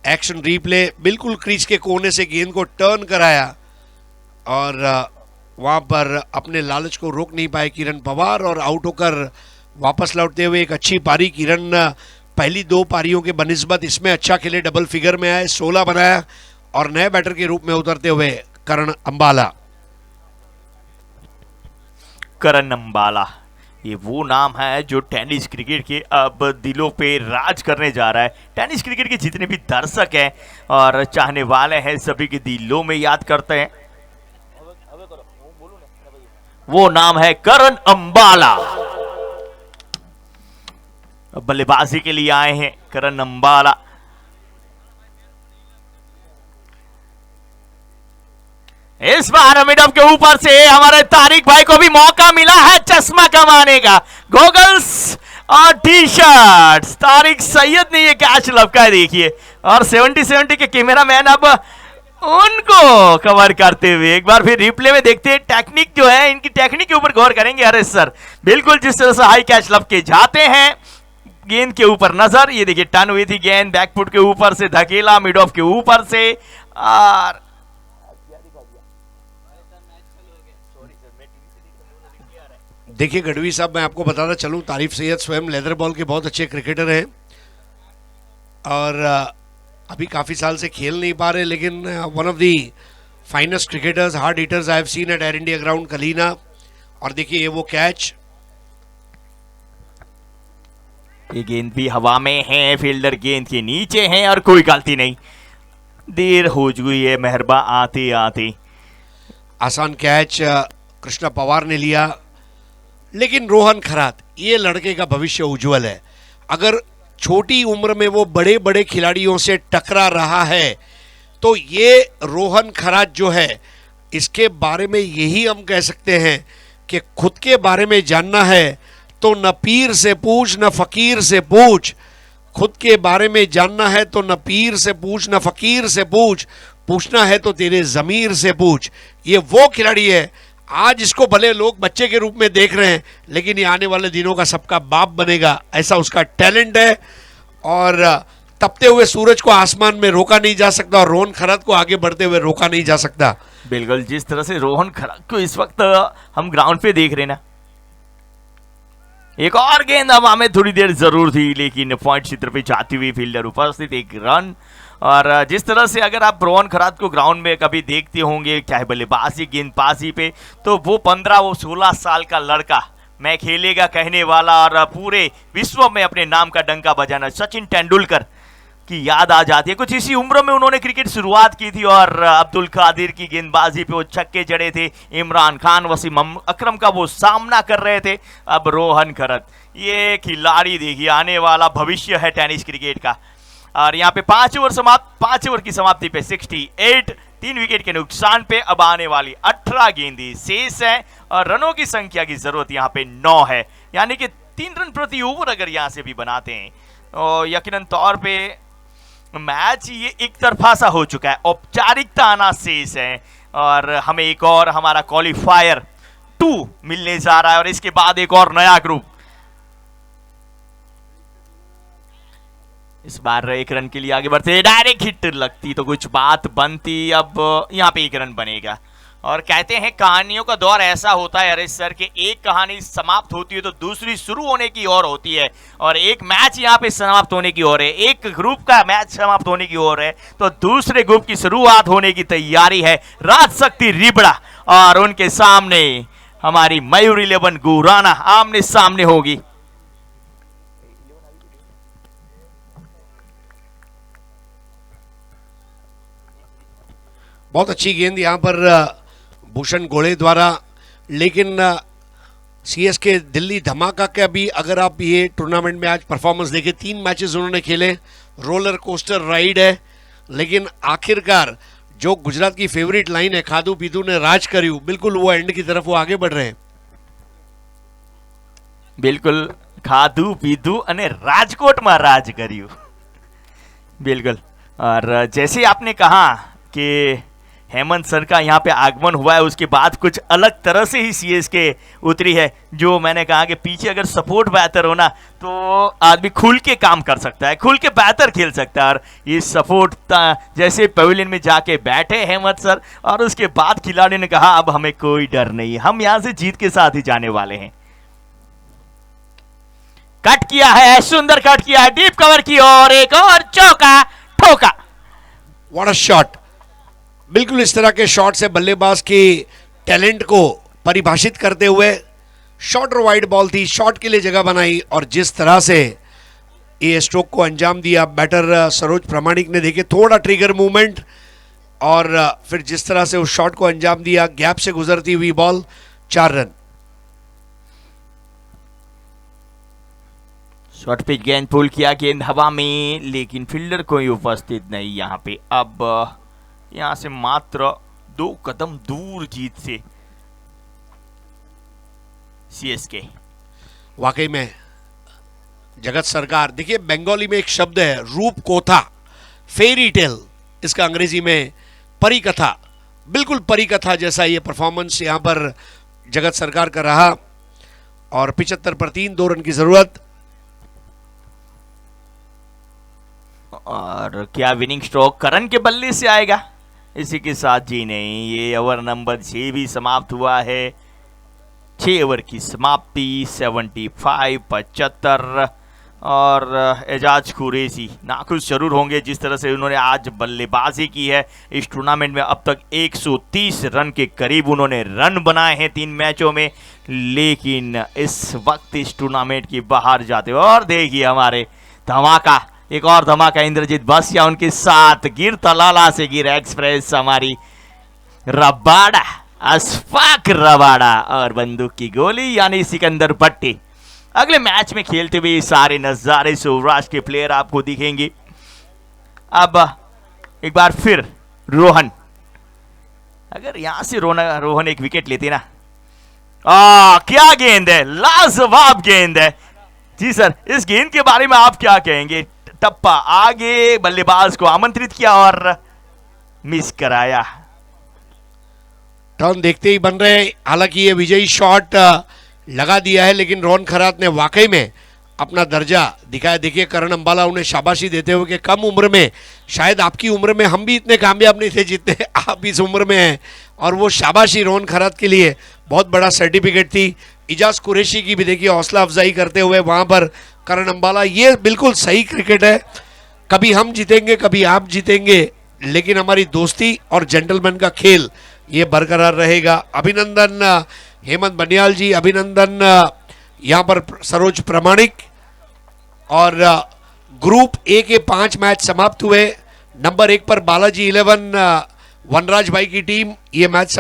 एक्शन रीप्ले, बिल्कुल क्रीज के कोने से गेंद को टर्न कराया और वहां पर अपने लालच को रोक नहीं पाए किरण पवार, और आउट होकर वापस लौटते हुए एक अच्छी पारी। किरण पहली 2 पारियों के बनिस्बत इसमें अच्छा खेले, डबल फिगर में आए, 16 बनाया। और नए बैटर के रूप में उतरते हुए करण अंबाला। करण अंबाला ये वो नाम है जो टेनिस क्रिकेट के अब दिलों पे राज करने जा रहा है। टेनिस क्रिकेट के जितने भी दर्शक हैं और चाहने वाले हैं सभी के दिलों में याद करते हैं। वो नाम है करण अंबाला। बल्लेबाजी के लिए आए हैं करण अंबाला। इस बार मिडअप के ऊपर से हमारे तारिक भाई को भी मौका मिला है चश्मा कमाने का, गॉगल्स और टी शर्ट। तारिक सैयद ने ये कैच लपका है देखिए, और 70-70 के कैमरामैन अब उनको कवर करते हुए एक बार फिर रिप्ले में देखते हैं टेक्निक जो है, इनकी टेक्निक के ऊपर गौर करेंगे हरीश सर। बिल्कुल जिस तरह से हाई कैच लब के जाते हैं, गेंद के ऊपर नजर, ये देखिए टर्न हुई थी गेंद, बैकफुट के ऊपर से धकेला, मिड ऑफ के ऊपर से, और देखिए गढ़वी साहब, मैं आपको बताना चलूं, तारिफ सैयद स्वयं लेदर बॉल के बहुत अच्छे क्रिकेटर हैं और अभी काफ़ी साल से खेल नहीं पा रहे, लेकिन one of the finest cricketers, hard hitters I have seen at Air India ground Kalina. और देखिए ये वो कैच, ये गेंद भी हवा में है, फील्डर गेंद के नीचे है और कोई गलती नहीं, देर हो गई है मेहरबा आते आते। आसान कैच कृष्णा पवार ने लिया, लेकिन रोहन खरात, ये लड़के का भविष्य उज्जवल है। अगर छोटी उम्र में वो बड़े बड़े खिलाड़ियों से टकरा रहा है तो ये रोहन खरात जो है, इसके बारे में यही हम कह सकते हैं कि खुद के बारे में जानना है तो न पीर से पूछ न फकीर से पूछ, खुद के बारे में जानना है तो न पीर से पूछ न फकीर से पूछ, पूछना है तो तेरे ज़मीर से पूछ। ये वो खिलाड़ी है, आज इसको भले लोग बच्चे के रूप में देख रहे हैं, लेकिन ये आने वाले दिनों का सबका बाप बनेगा, ऐसा उसका टैलेंट है। और तपते हुए सूरज को आसमान में रोका नहीं जा सकता और रोहन खरात को आगे बढ़ते हुए रोका नहीं जा सकता। बिल्कुल जिस तरह से रोहन खरात को इस वक्त हम ग्राउंड पे देख रहे हैं ना, एक और गेंद हवा में थोड़ी देर जरूर थी, लेकिन पॉइंट क्षेत्र पे जाती हुई फील्डर उपस्थित, एक रन। और जिस तरह से अगर आप रोहन खरात को ग्राउंड में कभी देखते होंगे, चाहे बल्लेबाजी गेंदबाजी पे, तो वो 16 साल का लड़का, मैं खेलेगा कहने वाला और पूरे विश्व में अपने नाम का डंका बजाना, सचिन तेंदुलकर की याद आ जाती है। कुछ इसी उम्र में उन्होंने क्रिकेट शुरुआत की थी और अब्दुल कादिर की गेंदबाजी पे वो छक्के जड़े थे, इमरान खान, वसीम अकरम का वो सामना कर रहे थे। अब रोहन खरात, ये खिलाड़ी देखिए आने वाला भविष्य है टेनिस क्रिकेट का। और यहाँ पे 5 ओवर की समाप्ति पे 68, 3 विकेट के नुकसान पे अब आने वाली 18 गेंदें शेष है और रनों की संख्या की जरूरत यहाँ पे 9 है, यानी कि 3 रन प्रति ओवर अगर यहाँ से भी बनाते हैं तो यकीनन तौर पे मैच ये एक तरफा सा हो चुका है, औपचारिकता आना शेष है और हमें एक और हमारा क्वालिफायर 2 मिलने जा रहा है और इसके बाद एक और नया ग्रुप। इस बार 1 रन के लिए आगे बढ़ते, डायरेक्ट हिट लगती तो कुछ बात बनती, अब यहाँ पे 1 रन बनेगा। और कहते हैं कहानियों का दौर ऐसा होता है हरीश सर कि एक कहानी समाप्त होती है तो दूसरी शुरू होने की ओर होती है, और एक मैच यहाँ पे समाप्त होने की ओर है, एक ग्रुप का मैच समाप्त होने की ओर है तो दूसरे ग्रुप की शुरुआत होने की तैयारी है। राजशक्ति रिबड़ा और उनके सामने हमारी मयूर 11 गुराना आमने सामने होगी। बहुत अच्छी गेंद यहाँ पर भूषण गोड़े द्वारा, लेकिन सीएसके दिल्ली धमाका का भी अगर आप ये टूर्नामेंट में आज परफॉर्मेंस देखें, 3 मैचेस उन्होंने खेले, रोलर कोस्टर राइड है, लेकिन आखिरकार जो गुजरात की फेवरेट लाइन है खादू पीदू ने राज करियो, बिल्कुल वो एंड की तरफ वो आगे बढ़ रहे हैं। बिल्कुल खादू पीदू अने राजकोट में राज करियो, बिल्कुल। और जैसे आपने कहा कि हेमंत सर का यहाँ पे आगमन हुआ है, उसके बाद कुछ अलग तरह से ही सीएसके उतरी है। जो मैंने कहा कि पीछे अगर सपोर्ट बेहतर हो ना तो आदमी खुल के काम कर सकता है, खुल के बेहतर खेल सकता है। और ये सपोर्ट जैसे पवेलियन में जाके बैठे हेमंत सर और उसके बाद खिलाड़ी ने कहा अब हमें कोई डर नहीं, हम यहाँ से जीत के साथ ही जाने वाले हैं। कट किया है, सुंदर कट किया है, डीप कवर की और एक और चौका ठोका। What a shot! बिल्कुल इस तरह के शॉट से बल्लेबाज के टैलेंट को परिभाषित करते हुए, शॉर्ट और वाइड बॉल थी, शॉट के लिए जगह बनाई और जिस तरह से ये स्ट्रोक को अंजाम दिया बैटर सरोज प्रामाणिक ने, देखे थोड़ा ट्रिगर मूवमेंट और फिर जिस तरह से उस शॉट को अंजाम दिया, गैप से गुजरती हुई बॉल, 4 रन। शॉर्ट पिच गेंद पुल किया, गेंद हवा में, लेकिन फील्डर कोई उपस्थित नहीं यहाँ पे। अब यहाँ से मात्र 2 कदम दूर जीत से सीएसके। वाकई में जगत सरकार, देखिए बंगाली में एक शब्द है रूप कोथा, फेरी टेल इसका अंग्रेजी में परी कथा, बिल्कुल परी कथा जैसा ये परफॉर्मेंस यहाँ पर जगत सरकार का रहा। और 75 पर 3, 2 रन की जरूरत। और क्या विनिंग स्ट्रोक करण के बल्ले से आएगा? इसी के साथ जी नहीं, ये ओवर नंबर 6 भी समाप्त हुआ है। 6 ओवर की समाप्ति, 75 और एजाज कुरैशी नाखुश जरूर होंगे जिस तरह से उन्होंने आज बल्लेबाजी की है। इस टूर्नामेंट में अब तक 130 रन के करीब उन्होंने रन बनाए हैं 3 मैचों में, लेकिन इस वक्त इस टूर्नामेंट की बाहर जाते हुए। और देखिए हमारे धमाका, एक और धमाका इंद्रजीत बसिया उनके साथ, गिर तलाला से गिर एक्सप्रेस हमारी रबाड़ा, अशफाक रबाड़ा और बंदूक की गोली यानी सिकंदर भट्टी। अगले मैच में खेलते हुए सारे नजारे सौराष्ट्र के प्लेयर आपको दिखेंगे। अब एक बार फिर रोहन, अगर यहां से रोहन एक विकेट लेते ना, क्या गेंद है, लाजवाब गेंद है। जी सर, इस गेंद के बारे में आप क्या कहेंगे? टप्पा आगे, बल्लेबाज को आमंत्रित किया और मिस कराया। टर्न देखते ही बन रहे। हालांकि ये विजयी शॉट लगा दिया है, लेकिन रोहन खरात ने वाकई में अपना दर्जा दिखाया। देखिए करण अंबाला उन्हें शाबाशी देते हुए कि कम उम्र में, शायद आपकी उम्र में हम भी इतने कामयाब नहीं थे जितने आप इस उम्र में हैं, और वो शाबाशी रोहन खरात के लिए बहुत बड़ा सर्टिफिकेट थी। इजाज कुरैशी की भी देखिए हौसला अफजाई करते हुए वहां पर करण अंबाला। ये बिल्कुल सही क्रिकेट है, कभी हम जीतेंगे कभी आप जीतेंगे, लेकिन हमारी दोस्ती और जेंटलमैन का खेल ये बरकरार रहेगा। अभिनंदन हेमंत बनियाल जी, अभिनंदन यहाँ पर सरोज प्रमाणिक। और ग्रुप ए के 5 मैच समाप्त हुए। नंबर 1 पर बालाजी 11 वनराज भाई की टीम ये मैच